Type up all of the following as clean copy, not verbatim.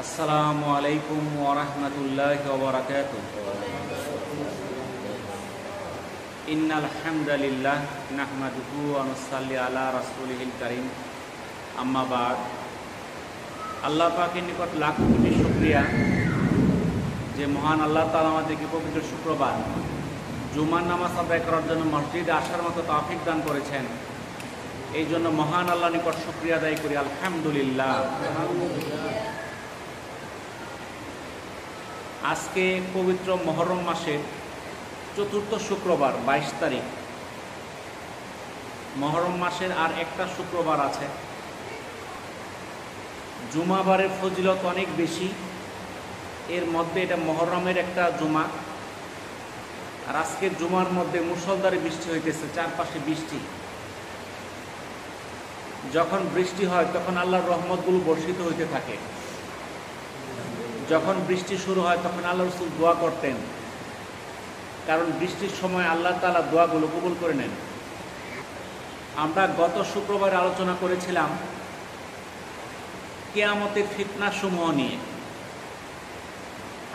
আসসালামু আলাইকুম ওয়া রাহমাতুল্লাহি ওয়া বারাকাতুহু। ইন্নাল হামদালিল্লাহ নাহমাদুহু ওয়া নুসাল্লি আলা রাসূলিহিল কারীম। আম্মা বাদ। আল্লাহ পাকের নিকট লাখ কোটি শুকরিয়া যে মহান আল্লাহ তাআলা আমাদেরকে পবিত্র শুক্রবার জুমার নামাজ আদায় করার জন্য মসজিদে আসার মতো তৌফিক দান করেছেন। এই জন্য মহান আল্লাহর নিকট শুকরিয়া আদায় করি, আলহামদুলিল্লাহ। আজকে পবিত্র মুহররম মাসের চতুর্থ শুক্রবার 22 তারিখ। মুহররম মাসের আর একটা শুক্রবার আছে। জুমাবারের ফজিলত অনেক বেশি, এর মধ্যে এটা মুহররমের একটা জুমা। আর আজকের জুমার মধ্যে মুষলধারে বৃষ্টি হইতেছে, চারপাশে বৃষ্টি। যখন বৃষ্টি হয় তখন আল্লাহর রহমতগুলো বর্ষিত হইতে থাকে। যখন বৃষ্টি শুরু হয় তখন আল্লাহ রাসূল দোয়া করতেন, কারণ বৃষ্টির সময় আল্লাহ তাআলা দোয়াগুলো কবুল করে নেন। আমরা গত শুক্রবার আলোচনা করেছিলাম কিয়ামতের ফিতনা সমূহ নিয়ে।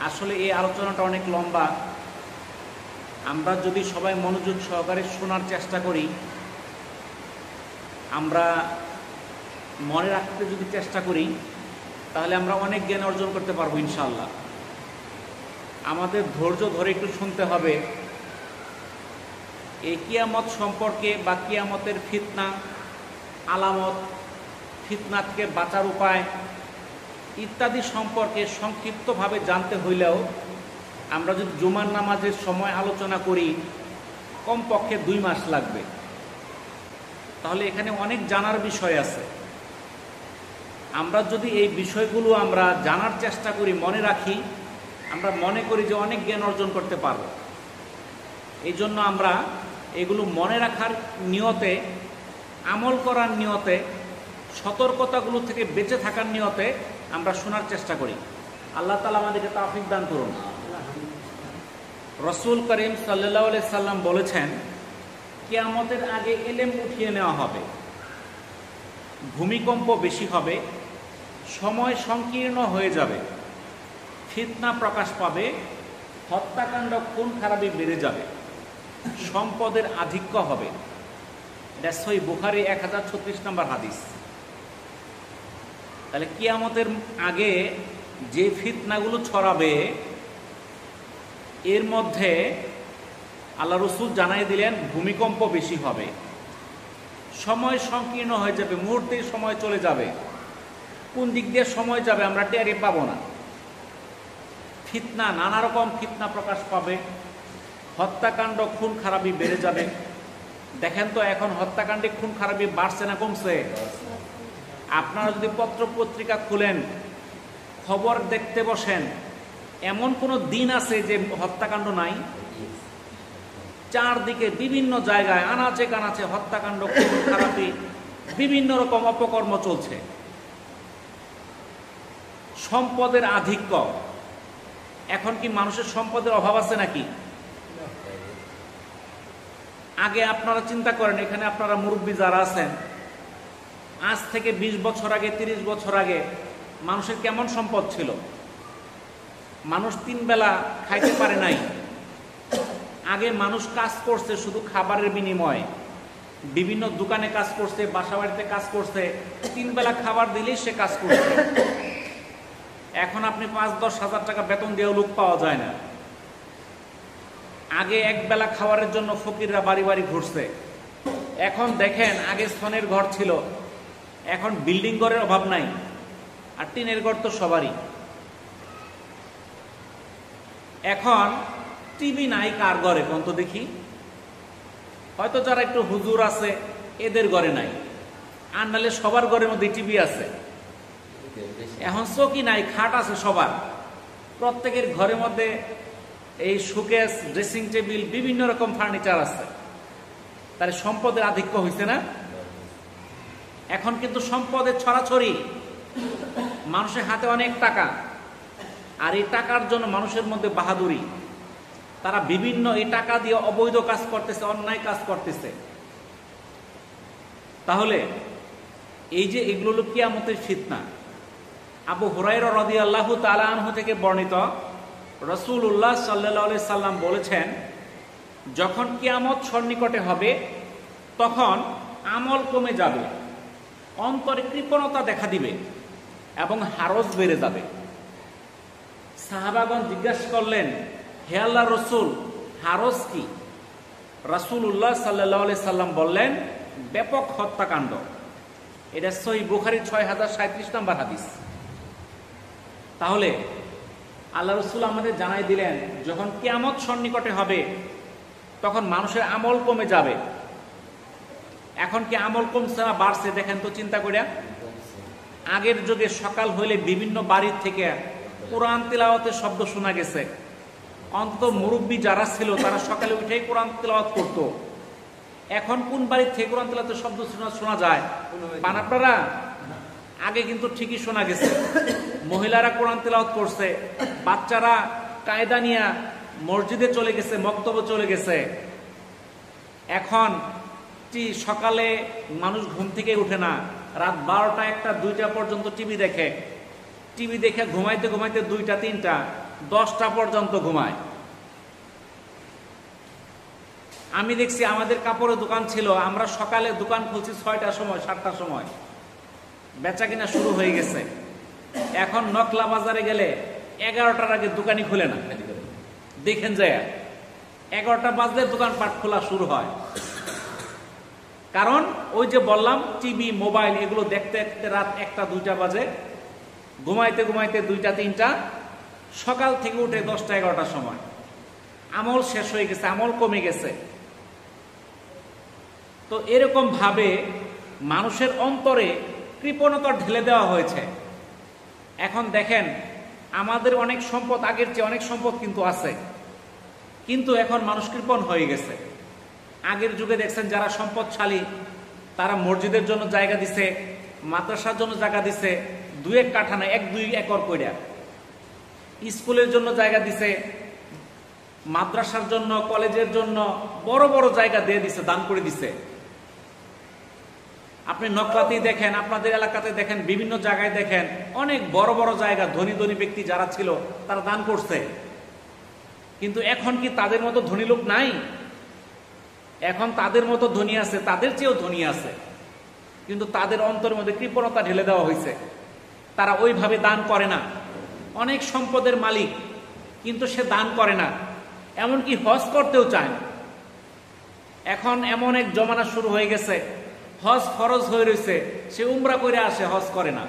আসলে এই আলোচনাটা অনেক লম্বা। আমরা যদি সবাই মনোযোগ সহকারে শোনার চেষ্টা করি, আমরা মনে রাখতে যদি চেষ্টা করি, তাহলে আমরা অনেক জ্ঞান অর্জন করতে পারবো ইনশাআল্লাহ। আমাদের ধৈর্য ধরে একটু শুনতে হবে। এই কিয়ামত সম্পর্কে বা কিয়ামতের ফিতনা, আলামত, ফিতনা থেকে বাঁচার উপায় ইত্যাদি সম্পর্কে সংক্ষিপ্তভাবে জানতে হইলেও আমরা যদি জুমার নামাজের সময় আলোচনা করি, কমপক্ষে 2 মাস লাগবে। তাহলে এখানে অনেক জানার বিষয় আছে। আমরা যদি এই বিষয়গুলো আমরা জানার চেষ্টা করি, মনে রাখি, আমরা মনে করি যে অনেক জ্ঞান অর্জন করতে পারব। এই জন্য আমরা এগুলো মনে রাখার নিয়তে, আমল করার নিয়তে, সতর্কতাগুলো থেকে বেঁচে থাকার নিয়তে আমরা শোনার চেষ্টা করি। আল্লাহ তাআলা আমাদেরকে তৌফিক দান করুন। রাসূল করিম সাল্লাল্লাহু আলাইহি সাল্লাম বলেছেন, কিয়ামতের আগে ইলম উঠিয়ে নেওয়া হবে, ভূমিকম্প বেশি হবে, সময় সংকীর্ণ হয়ে যাবে, ফিতনা প্রকাশ পাবে, হত্যাকাণ্ড, খুন খারাপি বেড়ে যাবে, সম্পদের আধিক্য হবে। এটা সহিহ বুখারী 1036 নম্বর হাদিস। তাহলে কিয়ামতের আগে যে ফিতনাগুলো ছড়াবে, এর মধ্যে আল্লাহ রাসূল জানাই দিলেন ভূমিকম্প বেশি হবে, সময় সংকীর্ণ হয়ে যাবে, মুহূর্তেই সময় চলে যাবে, কোন দিক দিয়ে সময় যাবে আমরা টেরই পাবো না। ফিতনা, নানা রকম ফিতনা প্রকাশ পাবে, হত্যাকাণ্ড, খুন খারাপি বেড়ে যাবে। দেখেন তো এখন হত্যাকাণ্ডে খুন খারাপি বাড়ছে না কমছে? আপনারা যদি পত্র পত্রিকা খুলেন, খবর দেখতে বসেন, এমন কোনো দিন আছে যে হত্যাকাণ্ড নাই? চারদিকে বিভিন্ন জায়গায় আনাচে কানাচে হত্যাকাণ্ড, খুন খারাপি, বিভিন্ন রকম অপকর্ম চলছে। সম্পদের আধিক্য। এখন কি মানুষের সম্পদের অভাব আছে নাকি? আগে আপনারা চিন্তা করেন, এখানে আপনারা মুরব্বী যারা আছেন, আজ থেকে 20 বছর আগে, 30 বছর আগে মানুষের কেমন সম্পদ ছিল? মানুষ 3 বেলা খাইতে পারে নাই। আগে মানুষ কাজ করছে শুধু খাবারের বিনিময়ে, বিভিন্ন দোকানে কাজ করছে, বাসা বাড়িতে কাজ করছে, 3 বেলা খাবার দিলেই সে কাজ করছে। এখন আপনি 5-10 হাজার টাকা বেতন দিয়েও লোক পাওয়া যায় না। আগে 1 বেলা খাবারের জন্য ফকিররা বাড়ি বাড়ি ঘুরছে। এখন দেখেন, আগে ছনের ঘর ছিল, এখন বিল্ডিং ঘরের অভাব নাই, আর টিনের ঘর তো সবারই। এখন টিভি নাই কার ঘরে কোন তো দেখি? হয়তো যারা একটু হুজুর আছে এদের ঘরে নাই, আর নাহলে সবার ঘরের মধ্যে টিভি আছে। এখন চৌকি নাই, খাট আছে সবার, প্রত্যেকের ঘরের মধ্যে এই শোকেস, ড্রেসিং টেবিল, বিভিন্ন রকম ফার্নিচার আছে। তাহলে সম্পদের আধিক্য হয়েছে না? এখন কিন্তু সম্পদের ছড়াছড়ি, মানুষের হাতে অনেক টাকা, আর এই টাকার জন্য মানুষের মধ্যে বাহাদুরি। তারা বিভিন্ন এই টাকা দিয়ে অবৈধ কাজ করতেছে, অন্যায় কাজ করতেছে। তাহলে এই যে এগুলো হলো কিয়ামতের ফিতনা। আবু হুরায়রা রাদিয়াল্লাহু তাআলা আনহু থেকে বর্ণিত, রাসূলুল্লাহ সাল্লাল্লাহু আলাইহি সাল্লাম বলেছেন, যখন কিয়ামত সন্নিকটে হবে তখন আমল কমে যাবে, অন্তরে কৃপণতা দেখা দিবে এবং হারজ বেড়ে যাবে। সাহাবাগণ জিজ্ঞাসা করলেন, হে আল্লাহর রাসূল, হারজ কি? রাসূলুল্লাহ সাল্লাল্লাহু আলাইহি সাল্লাম বললেন, ব্যাপক হত্যাকাণ্ড। এটা সহিহ বুখারী 6037 নম্বর হাদিস। তাহলে আল্লাহ রাসূল আমাদের জানাই দিলেন, যখন কিয়ামত সন্নিকটে হবে তখন মানুষের আমল কমে যাবে। এখন কি আমল কমছে না বাড়ছে? দেখেন তো চিন্তা করিয়া। আগের যুগে সকাল হইলে বিভিন্ন বাড়ির থেকে কোরআন তিলাওয়াতের শব্দ শোনা গেছে। অন্তত মুরব্বী যারা ছিল তারা সকালে উঠেই কোরআন তিলাওয়াত করতো। এখন কোন বাড়ির থেকে কোরআন তিলাওয়াতের শব্দ শোনা যায়? আপনারা আগে কিন্তু ঠিকই শোনা গেছে, মহিলারা কোরআন তিলাওয়াত করছে, বাচ্চারা কায়দা নিয়ে মসজিদে চলে গেছে, মক্তবে চলে গেছে। এখন সকালে মানুষ ঘুম থেকে উঠে না, রাত 12টা 1টা 2টা পর্যন্ত টিভি দেখে ঘুমাইতে ঘুমাইতে 2টা 3টা 10টা পর্যন্ত ঘুমায়। আমি দেখছি আমাদের কাপড়ের দোকান ছিল, আমরা সকালে দোকান খুলছি 6টার সময় 7টার সময়, বেচা কিনা শুরু হয়ে গেছে। এখন নকলা বাজারে গেলে 11টার আগে দোকানই খুলে না। দেখেন যায় 11টা বাজলে দোকানপাট খোলা শুরু হয়। কারণ ওই যে বললাম, টিভি মোবাইল এগুলো দেখতে দেখতে রাত 1টা 2টা বাজে, ঘুমাইতে ঘুমাইতে 2টা 3টা, সকাল থেকে উঠে 10টা 11টার সময়। আমল শেষ হয়ে গেছে, আমল কমে গেছে। তো এরকম ভাবে মানুষের অন্তরে কৃপণতা ঢেলে দেওয়া হয়েছে। এখন দেখেন, আমাদের অনেক সম্পদ, আগের চেয়ে অনেক সম্পদ কিন্তু আছে, কিন্তু এখন মানুষ কৃপণ হয়ে গেছে। আগের যুগে দেখছেন যারা সম্পদশালী তারা মসজিদের জন্য জায়গা দিছে, মাদ্রাসার জন্য জায়গা দিছে, 2-1 কাঠা না 1-2 একর কইরা, স্কুলের জন্য জায়গা দিছে, মাদ্রাসার জন্য, কলেজের জন্য বড় বড় জায়গা দিয়ে দিছে, দান করে দিছে। আপনি নকলাতেই দেখেন, আপনাদের এলাকাতে দেখেন, বিভিন্ন জায়গায় দেখেন, অনেক বড় বড় জায়গা ধনী ধনী ব্যক্তি যারা ছিল তারা দান করছে। কিন্তু এখন কি তাদের মতো ধনী লোক নাই? এখন তাদের মতো ধনী আছে, তাদের চেয়েও ধনী আছে, কিন্তু তাদের অন্তরের মধ্যে কৃপণতা ঢেলে দেওয়া হয়েছে। তারা ওইভাবে দান করে না। অনেক সম্পদের মালিক, কিন্তু সে দান করে না, এমনকি হজ করতেও চায় না। এখন এমন এক জমানা শুরু হয়ে গেছে, হজ ফরজ হয়ে রয়েছে, সে উমরা করে আসে, হজ করে না।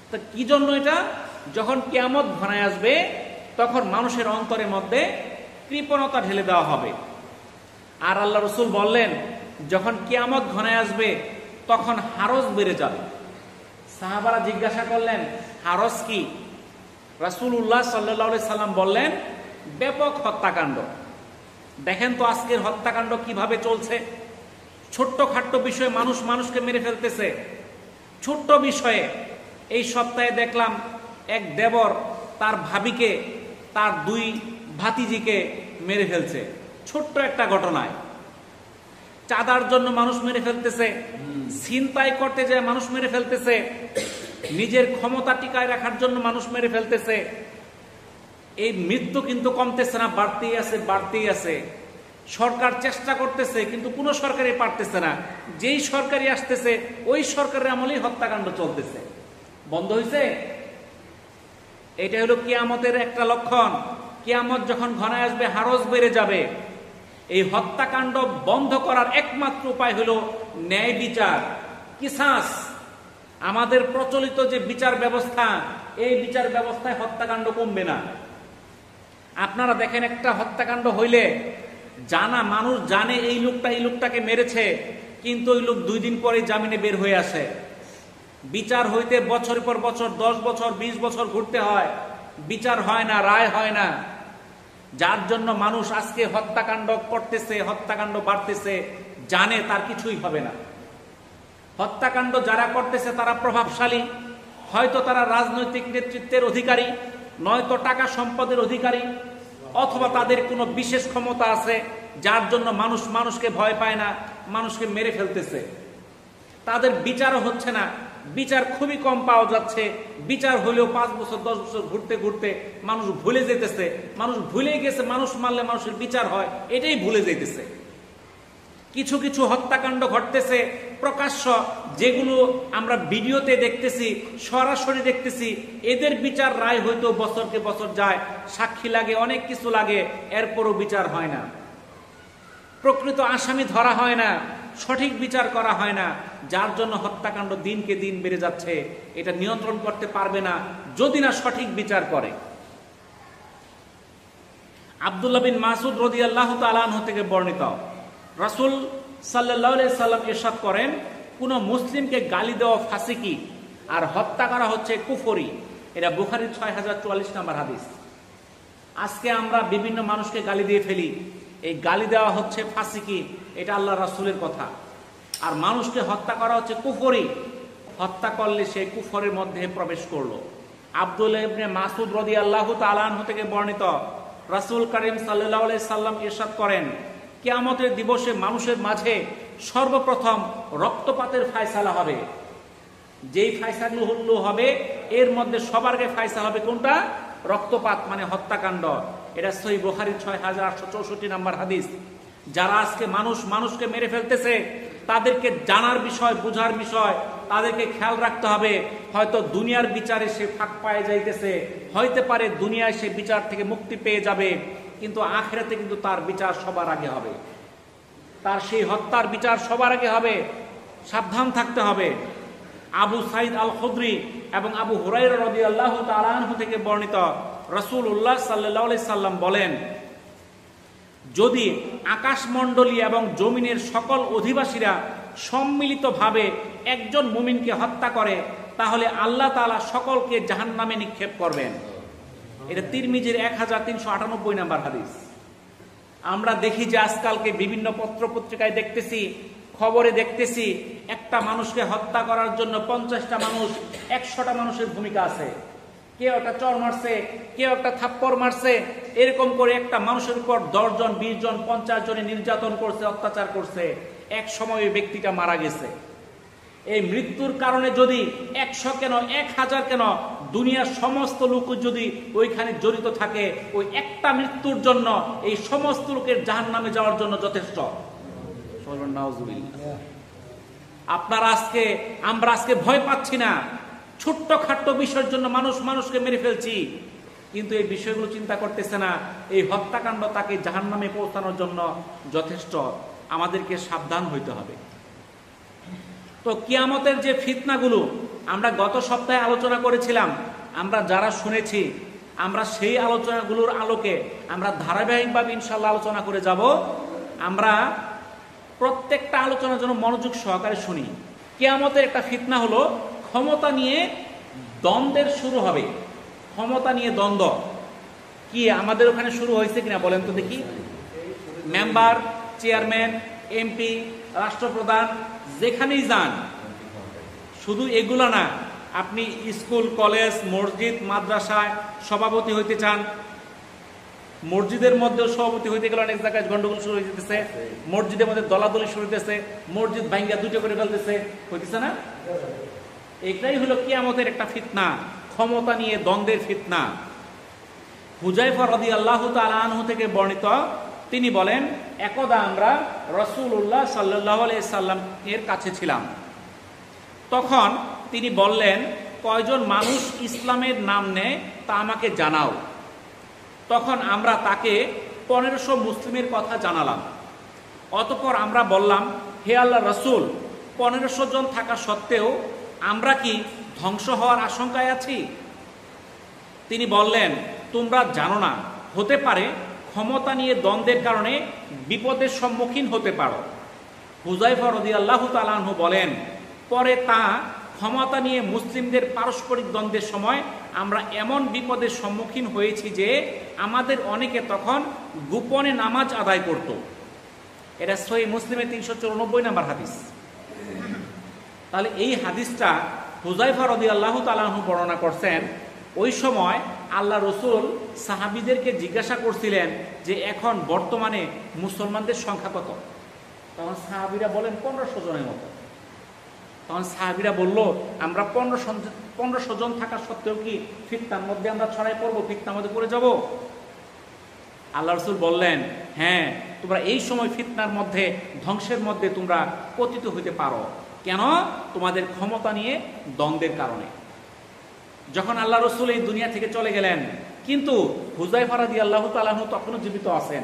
তো কি জন্য এটা? যখন কিয়ামত ঘনায় আসবে তখন মানুষের অন্তরের মধ্যে কৃপণতা ঢেলে দেওয়া হবে। আর আল্লাহ রাসূল বললেন, যখন কিয়ামত ঘনায় আসবে তখন হারজ বেড়ে যাবে। সাহাবারা জিজ্ঞাসা করলেন, হারজ কি? রাসূলুল্লাহ সাল্লাল্লাহু আলাইহি সাল্লাম বললেন, ব্যাপক হত্যাকাণ্ড। দেখেন তো আজকের হত্যাকাণ্ড কিভাবে চলছে। ছোট্ট খাট্ট বিষয়ে মানুষ মানুষকে মেরে ফেলতেছে। ছোট্ট বিষয়ে এই সপ্তাহে দেখলাম এক দেবর তার ভাবিকে, তার 2 ভাতিজিকে মেরে ফেলছে, ছোট্ট একটা ঘটনায়। চাঁদার জন্য মানুষ মেরে ফেলতেছে, ছিনতাই করতে যায় মানুষ মেরে ফেলতেছে, নিজের ক্ষমতা টিকায় রাখার জন্য মানুষ মেরে ফেলতেছে। এই মৃত্যু কিন্তু কমতেছে না, বাড়তেই আছে, বাড়তেই আছে। সরকার চেষ্টা করতেছে, কিন্তু কোনো সরকারই পারতেছে না। যেই সরকারই আসতেছে ওই সরকারের আমলেই হত্যাকাণ্ড চলতেছে। বন্ধ হয়েছে? এটা হলো কিয়ামতের একটা লক্ষণ। কিয়ামত যখন ঘনায় আসবে হারজ বেড়ে যাবে। এই হত্যাকাণ্ড বন্ধ করার একমাত্র উপায় হলো ন্যায় বিচার, কিসাস। আমাদের প্রচলিত যে বিচার ব্যবস্থা, এই বিচার ব্যবস্থায় হত্যাকাণ্ড কমবে না। আপনারা দেখেন, একটা হত্যাকাণ্ড হইলে জানা মানুষ জানে এই লোকটাকে মেরেছে, কিন্তু ওই লোক 2 দিন পরে জামিনে বের হয়ে আসে। বিচার হইতে বছর পর বছর, 10 বছর 20 বছর ঘুরতে হয়, বিচার হয় না, রায় হয় না। যার জন্য মানুষ আজকে হত্যাকাণ্ড করতেছে, হত্যাকাণ্ড বাড়তেছে, জানে তার কিছুই হবে না। হত্যাকাণ্ড যারা করতেছে তারা প্রভাবশালী, হয়তো তারা রাজনৈতিক নেতৃত্বের অধিকারী, নয়তো টাকা সম্পদের অধিকারী, অথবা তাদের কোনো বিশেষ ক্ষমতা আছে, যার জন্য মানুষ মানুষকে ভয় পায় না, মানুষকে মেরে ফেলতেছে। তাদের বিচারও হচ্ছে না, বিচার খুবই কম পাওয়া যাচ্ছে। বিচার হলেও 5 বছর 10 বছর ঘুরতে ঘুরতে মানুষ ভুলে যেতেছে, মানুষ ভুলে গেছে মানুষ মারলে মানুষের বিচার হয়, এটাই ভুলে যেতেছে। কিছু কিছু হত্যাকাণ্ড ঘটতেছে প্রকাশ্য, যেগুলো আমরা ভিডিওতে দেখতেছি, সরাসরি দেখতেছি, এদের বিচার রায় হয়তো বছরকে বছর যায়, সাক্ষী লাগে, অনেক কিছু লাগে, এরপরও বিচার হয় না, প্রকৃত আসামি ধরা হয় না, সঠিক বিচার করা হয় না, যার জন্য হত্যাকাণ্ড দিনকে দিন বেড়ে যাচ্ছে। এটা নিয়ন্ত্রণ করতে পারবে না যদি না সঠিক বিচার করে। আব্দুল্লাহ বিন মাসউদ রাদিয়াল্লাহু তাআলা আনহু থেকে বর্ণিত, রাসূল সাল্লাল্লাহু আলাইহি সাল্লাম ইরশাদ করেন, কোন মুসলিমকে গালি দেওয়া ফাসিকি আর হত্যা করা হচ্ছে কুফরি। এটা বুখারীর 6044 নম্বর হাদিস। আজকে আমরা বিভিন্ন মানুষকে গালি দিয়ে ফেলি, এই গালি দেওয়া হচ্ছে ফাসিকি, এটা আল্লাহ রাসূলের কথা। আর মানুষকে হত্যা করা হচ্ছে কুফরি, হত্যা করলে সে কুফরের মধ্যে প্রবেশ করলো। আব্দুল্লাহ ইবনে মাসউদ রাদিয়াল্লাহু তাআলা আনহু থেকে বর্ণিত, রাসূল করিম সাল্লাল্লাহু আলাইহি সাল্লাম ইরশাদ করেন, কিয়ামতের দিবসে মানুষের মাঝে সর্বপ্রথম রক্তপাতের ফায়সালা হবে। যেই ফায়সালাগুলো হবে এর মধ্যে সবার আগে ফায়সালা হবে কোনটা? রক্তপাত, মানে হত্যাকাণ্ড। এটা সহিহ বুখারীর 6864 নম্বর হাদিস। যারা আজকে মানুষকে মেরে ফেলতেছে তাদেরকে জানার বিষয়, বুঝার বিষয়, তাদেরকে খেয়াল রাখতে হবে। হয়তো দুনিয়ার বিচারে সে ফাঁক পায়ে যাইতেছে, হইতে পারে দুনিয়ায় সে বিচার থেকে মুক্তি পেয়ে যাবে, কিন্তু আখিরাতে কিন্তু তার বিচার সবার আগে হবে, তার সেই হত্যার বিচার সবার আগে হবে। সাবধান থাকতে হবে। আবু সাঈদ আল খুদরি এবং আবু হুরায়রা রাদিয়াল্লাহু তাআলা আনহু থেকে বর্ণিত, রাসূলুল্লাহ সাল্লাল্লাহু আলাইহি সাল্লাম বলেন, যদি আকাশমণ্ডলী এবং জমিনের সকল অধিবাসীরা সম্মিলিতভাবে একজন মুমিনকে হত্যা করে, তাহলে আল্লাহ তাআলা সকলকে জাহান্নামে নিক্ষেপ করবেন। এটা তিরমিজির 1398 নম্বর হাদিস। আমরা দেখি যে আজকালকে বিভিন্ন পত্র পত্রিকায় দেখতেছি, খবরে দেখতেছি, একটা মানুষকে হত্যা করার জন্য 50টা মানুষ, 100টা মানুষের ভূমিকা আছে। কেউ একটা চর মারছে, কেউ একটা থাপ্পড় মারছে, এরকম করে একটা মানুষের উপর 10 জন 20 জন 50 জনে নির্যাতন করছে, অত্যাচার করছে, এক সময় ওই ব্যক্তিটা মারা গেছে। এই মৃত্যুর কারণে যদি 100 কেন 1000 কেন দুনিয়ার সমস্ত লোক যদি ওইখানে জড়িত থাকে, ওই একটা মৃত্যুর জন্য এই সমস্ত লোকের জাহান্নামে যাওয়ার জন্য যথেষ্ট। আমরা আজকে ভয় পাচ্ছি না, ছোট্ট খাট্ট বিষয়ের জন্য মানুষকে মেরে ফেলছি, কিন্তু এই বিষয়গুলো চিন্তা করতেছে না। এই হত্যাকাণ্ড তাকে জাহান্নামে পৌঁছানোর জন্য যথেষ্ট। আমাদেরকে সাবধান হইতে হবে। তো কিয়ামতের যে ফিতনাগুলো আমরা গত সপ্তাহে আলোচনা করেছিলাম, আমরা যারা শুনেছি, আমরা সেই আলোচনাগুলোর আলোকে আমরা ধারাবাহিকভাবে ইনশাআল্লাহ আলোচনা করে যাব। আমরা প্রত্যেকটা আলোচনার জন্য মনোযোগ সহকারে শুনি। কিয়ামতের একটা ফিতনা হলো ক্ষমতা নিয়ে দ্বন্দ্বের শুরু হবে। ক্ষমতা নিয়ে দ্বন্দ্ব কি আমাদের ওখানে শুরু হয়েছে কিনা বলেন তো দেখি? মেম্বার, চেয়ারম্যান, এমপি, রাষ্ট্রপ্রধান, যেখানেই যান, শুধু এগুলো না, আপনি স্কুল, কলেজ, মসজিদ, মাদ্রাসায় সভাপতি হইতে চান, মসজিদের মধ্যেও সভাপতি হইতে গেলে অনেক জায়গায় গন্ডগোল শুরু হয়ে যেতেছে, মসজিদের মধ্যে দলাদলি শুরু হইতেছে, মসজিদ ভাঙ্গা দুটো করে ফেলতেছে, হইতেছে না? এটাই হলো কিয়ামতের একটা ফিতনা, ক্ষমতা নিয়ে দ্বন্দ্বের ফিতনা। হুযায়ফা রাদিয়াল্লাহু তাআলা আনহু থেকে বর্ণিত, তিনি বলেন, একদা আমরা রাসূলুল্লাহ সাল্লাল্লাহু আলাইহি সাল্লাম এর কাছে ছিলাম। তখন তিনি বললেন, কয়জন মানুষ ইসলামের নাম নেয় তা আমাকে জানাও। তখন আমরা তাকে 1500 মুসলিমের কথা জানালাম। অতঃপর আমরা বললাম, হে আল্লাহর রাসূল, 1500 জন থাকা সত্ত্বেও আমরা কি ধ্বংস হওয়ার আশঙ্কায় আছি? তিনি বললেন, তোমরা জানো না, হতে পারে ক্ষমতা নিয়ে দ্বন্দ্বের কারণে বিপদের সম্মুখীন হতে পারো। হুযায়ফা রাদিয়াল্লাহু তাআলা আনহু বলেন, পরে তা ক্ষমতা নিয়ে মুসলিমদের পারস্পরিক দ্বন্দ্বের সময় আমরা এমন বিপদের সম্মুখীন হয়েছি যে আমাদের অনেকে তখন গোপনে নামাজ আদায় করত। এটা সহিহ মুসলিমের 394 নম্বর হাদিস। তাহলে এই হাদিসটা হুযায়ফা রাদিয়াল্লাহু তাআলা আনহু বর্ণনা করছেন। ওই সময় আল্লাহ রসুল সাহাবীদেরকে জিজ্ঞাসা করছিলেন যে এখন বর্তমানে মুসলমানদের সংখ্যা কত? তখন সাহাবীরা বলেন 1500 জনের মতো। তখন সাহাবীরা বলল, আমরা 1500 জন থাকা সত্ত্বেও কি ফিতনার মধ্যে আমরা ছড়াই পড়বো, ফিতনার মধ্যে পড়ে যাব? আল্লাহ রাসূল বললেন, হ্যাঁ, তোমরা এই সময় ফিতনার মধ্যে, ধ্বংসের মধ্যে তোমরা পতিত হইতে পারো। কেন? তোমাদের ক্ষমতা নিয়ে দ্বন্দ্বের কারণে। যখন আল্লাহ রাসূল এই দুনিয়া থেকে চলে গেলেন, কিন্তু হুযায়ফা রাদিয়াল্লাহু তাআলা আনহু তখনও জীবিত আছেন।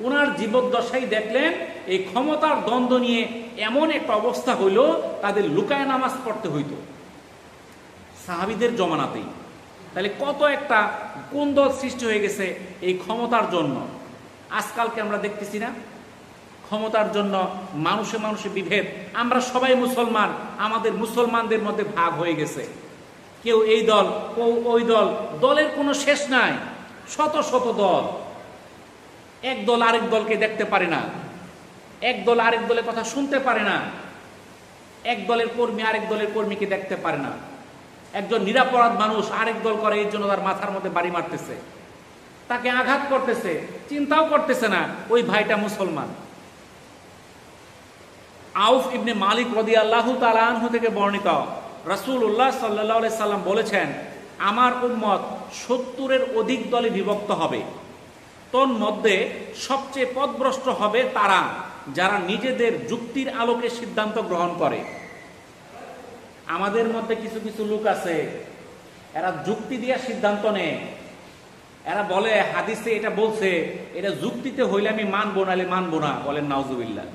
ওনার জীবদ্দশায় দেখলেন এই ক্ষমতার দ্বন্দ্ব নিয়ে এমন একটা অবস্থা হইল, তাদের লুকায় নামাজ পড়তে হইতো সাহাবীদের জমানাতেই। তাহলে কত একটা কোন্দল সৃষ্টি হয়ে গেছে এই ক্ষমতার জন্য। আজকালকে আমরা দেখতেছি না, ক্ষমতার জন্য মানুষে মানুষে বিভেদ। আমরা সবাই মুসলমান, আমাদের মুসলমানদের মধ্যে ভাগ হয়ে গেছে, কেউ এই দল, কেউ ওই দল, দলের কোনো শেষ নাই, শত শত দল। এক দল আরেক দলকে দেখতে পারে না, এক দল আরেক দলের কথা শুনতে পারে না, এক দলের কর্মী আরেক দলের কর্মীকে দেখতে পারে না। একজন নিরাপরাধ মানুষ আরেক দল করে, এই জন্য তার মাথার মধ্যে বাড়ি মারতেছে, তাকে আঘাত করতেছে, চিন্তাও করতেছে না ওই ভাইটা মুসলমান। আউফ ইবনে মালিক রাদিয়াল্লাহু তাআলা আনহু থেকে বর্ণিত, রাসূলুল্লাহ সাল্লাল্লাহু আলাইহি সাল্লাম বলেছেন, আমার উম্মত 70-এর অধিক দলে বিভক্ত হবে। তোর মধ্যে সবচেয়ে পথভ্রষ্ট হবে তারা যারা নিজেদের যুক্তির আলোকে সিদ্ধান্ত গ্রহণ করে। আমাদের মধ্যে কিছু কিছু লোক আছে, এরা যুক্তি দিয়ে সিদ্ধান্ত নেয়। এরা বলে হাদিসে এটা বলছে, এটা যুক্তিতে হইলে আমি মানবো, নাহলে মানবো না। বলেন নাউজুবিল্লাহ।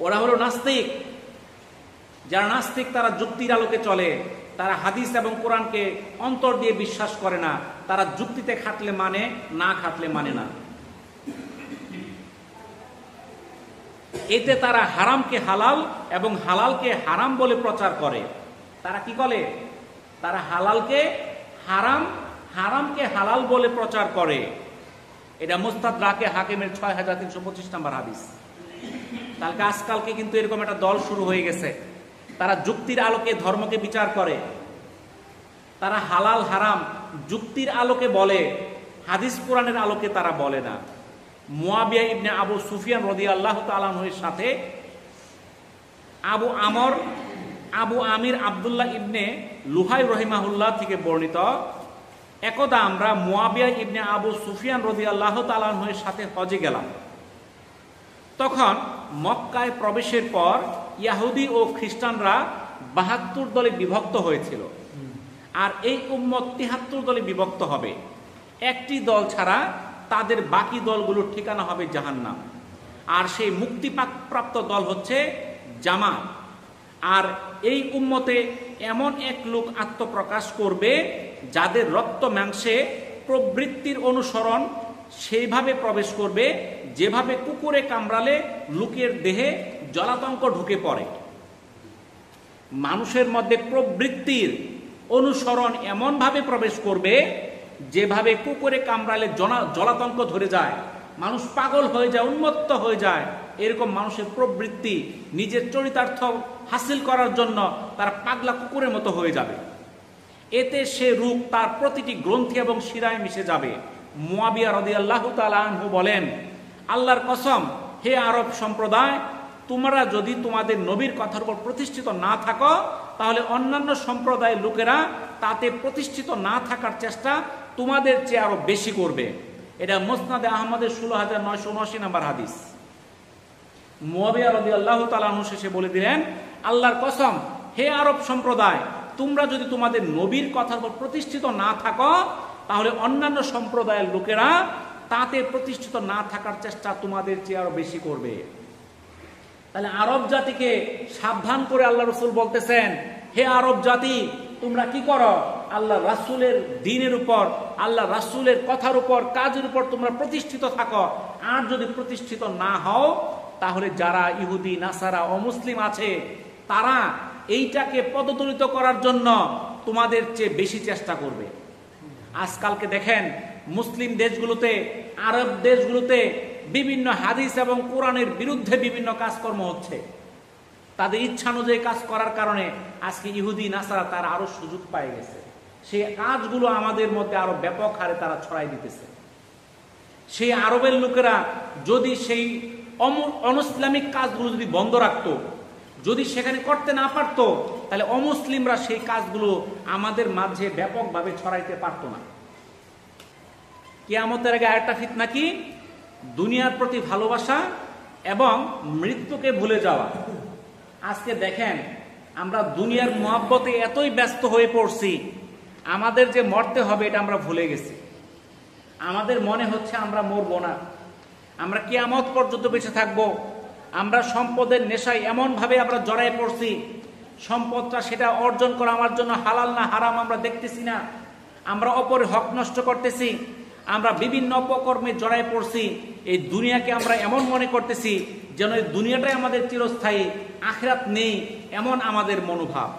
ওরা হলো নাস্তিক। যারা নাস্তিক তারা যুক্তির আলোকে চলে, তারা হাদিস এবং কোরআনকে অন্তর দিয়ে বিশ্বাস করে না। তারা যুক্তিতে খাটলে মানে, না খাটলে মানে না। এতে তারা হারামকে হালাল এবং হালালকে হারাম বলে প্রচার করে। তারা কি বলে? তারা হালালকে হারাম, হারামকে হালাল বলে প্রচার করে। এটা মুস্তাদরাকে হাকিমের 6325 নম্বর হাদিস। কালকে আজকালকে কিন্তু এরকম একটা দল শুরু হয়ে গেছে। তারা যুক্তির আলোকে ধর্মকে বিচার করে। তারা হালাল হারাম যুক্তির আলোকে বলে, হাদিস কোরআনের আলোকে তারা বলে না। মুয়াবিয়া ইবনে আবু সুফিয়ান রাদিয়াল্লাহু তাআলা আনহুর সাথে আবু আমির আব্দুল্লাহ ইবনে লুহাই রহিমাহুল্লাহ থেকে বর্ণিত, একদা আমরা মুয়াবিয়া ইবনে আবু সুফিয়ান রাদিয়াল্লাহু তাআলা আনহুর সাথে হজে গেলাম। তখন মক্কায় প্রবেশের পর ইহুদি ও খ্রিস্টানরা 72 দলে বিভক্ত হয়েছিল, আর এই উম্মত 73 দলে বিভক্ত হবে। একটি দল ছাড়া তাদের বাকি দলগুলোর ঠিকানা হবে জাহান্নাম। আর সেই মুক্তিপ্রাপ্ত দল হচ্ছে জামাত। আর এই উম্মতে এমন এক লোক আত্মপ্রকাশ করবে যাদের রক্ত মাংসে প্রবৃত্তির অনুসরণ সেইভাবে প্রবেশ করবে যেভাবে কুকুরে কামড়ালে লোকের দেহে জলাতঙ্ক ঢুকে পড়ে। মানুষের মধ্যে প্রবৃত্তির অনুসরণ এমনভাবে প্রবেশ করবে যেভাবে কুকুরে কামড়ালে জলাতঙ্ক ধরে যায়, মানুষ পাগল হয়ে যায়, উন্মত্ত হয়ে যায়। এরকম মানুষের প্রবৃত্তি নিজের চরিতার্থ হাসিল করার জন্য তার পাগলা কুকুরের মতো হয়ে যাবে। এতে সে রূপ তার প্রতিটি গ্রন্থি এবং শিরায় মিশে যাবে। মুয়াবিয়া রাদিয়াল্লাহু তাআলা আনহু বলেন, আল্লাহর কসম, হে আরব সম্প্রদায়, তোমরা যদি তোমাদের নবীর কথার উপর প্রতিষ্ঠিত না থাকো, তাহলে অন্যান্য সম্প্রদায়ের লোকেরা তাতে প্রতিষ্ঠিত না থাকার চেষ্টা তোমাদের চেয়ে আরো বেশি করবে। এটা মুসনাদে আহমদের 16979 নম্বর হাদিস। মুয়াবিয়া রাদিয়াল্লাহু তাআলা আনহু শেষে বলে দিলেন, আল্লাহর কসম, হে আরব সম্প্রদায়, তোমরা যদি তোমাদের নবীর কথার উপর প্রতিষ্ঠিত না থাকো, তাহলে অন্যান্য সম্প্রদায়ের লোকেরা তাতে প্রতিষ্ঠিত না থাকার চেষ্টা তোমাদের চেয়ে আরো বেশি করবে। তাহলে আরব জাতিকে সাবধান করে আল্লাহ রাসূল বলতেছেন, হে আরব জাতি, তোমরা কি করো? আল্লাহ রাসূলের দ্বীনের উপর, আল্লাহ রাসূলের কথার উপর, কাজের উপর তোমরা প্রতিষ্ঠিত থাকো। আর যদি প্রতিষ্ঠিত না হও, তাহলে যারা ইহুদি নাসারা অমুসলিম আছে তারা এইটাকে পদদলিত করার জন্য তোমাদের চেয়ে বেশি চেষ্টা করবে। আজকালকে দেখেন মুসলিম দেশগুলোতে, আরব দেশগুলোতে বিভিন্ন হাদিস এবং কোরআনের বিরুদ্ধে বিভিন্ন কাজকর্ম হচ্ছে। তাদের ইচ্ছা অনুযায়ী কাজ করার কারণে আজকে ইহুদি নাসারা তারা আরো সুযোগ পায়ে গেছে। সেই কাজগুলো আমাদের মধ্যে আরো ব্যাপক হারে তারা ছড়াই দিতেছে। সেই আরবের লোকেরা যদি সেই অনইসলামিক কাজগুলো যদি বন্ধ রাখতো, যদি সেখানে করতে না পারতো তাহলে অমুসলিমরা সেই কাজগুলো আমাদের মাঝে ব্যাপকভাবে ছড়াইতে পারত না। কিয়ামতের আগে আরেকটা ফিতনা কি? দুনিয়ার প্রতি ভালোবাসা এবং মৃত্যুকে ভুলে যাওয়া। আজকে দেখেন আমরা দুনিয়ার মহব্বতে এতই ব্যস্ত হয়ে পড়ছি, আমাদের যে মরতে হবে এটা আমরা ভুলে গেছি। আমাদের মনে হচ্ছে আমরা মরবো না, আমরা কিয়ামত পর্যন্ত বেঁচে থাকবো। আমরা সম্পদের নেশায় এমনভাবে আমরা জড়াই পড়ছি, সম্পদটা সেটা অর্জন করা আমার জন্য হালাল না হারাম আমরা দেখতেছি না। আমরা অপরের হক নষ্ট করতেছি, আমরা বিভিন্ন অপকর্মে জড়াই পড়ছি। এই দুনিয়াকে আমরা এমন মনে করতেছি যেন এই দুনিয়াটাই আমাদের চিরস্থায়ী, আখিরাত নেই, এমন আমাদের মনোভাব।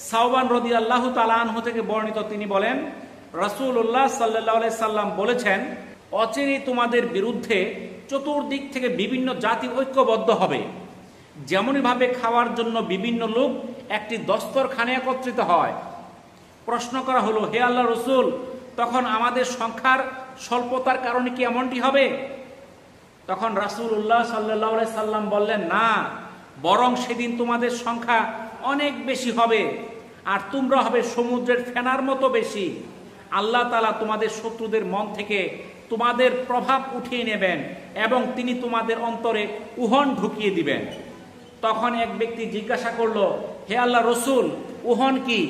সাওবান রাদিয়াল্লাহু তাআলা আনহু থেকে বর্ণিত, তিনি বলেন রাসূলুল্লাহ সাল্লাল্লাহু আলাইহি সাল্লাম বলেছেন, অচিরেই তোমাদের বিরুদ্ধে চতুর্দিক থেকে বিভিন্ন জাতি ঐক্যবদ্ধ হবে। যেমনভাবে খাওয়ার জন্য বিভিন্ন লোক একটি দস্তরখানে একত্রিত হয়। প্রশ্ন করা হলো, হে আল্লাহ রসুল, তখন আমাদের সংখ্যার স্বল্পতার কারণে কি এমনটি হবে? তখন রাসূলুল্লাহ সাল্লাল্লাহু আলাইহি সাল্লাম বললেন, না, বরং সেদিন তোমাদের সংখ্যা অনেক বেশি হবে, আর তোমরা হবে সমুদ্রের ফেনার মতো বেশি। আল্লাহ তাআলা তোমাদের শত্রুদের মন থেকে তোমাদের প্রভাব উঠিয়ে নেবেন এবং তিনি তোমাদের অন্তরে উহন ঢুকিয়ে দিবেন। তখন এক ব্যক্তি জিজ্ঞাসা করলো, হে আল্লাহ রসুল, উহন কি?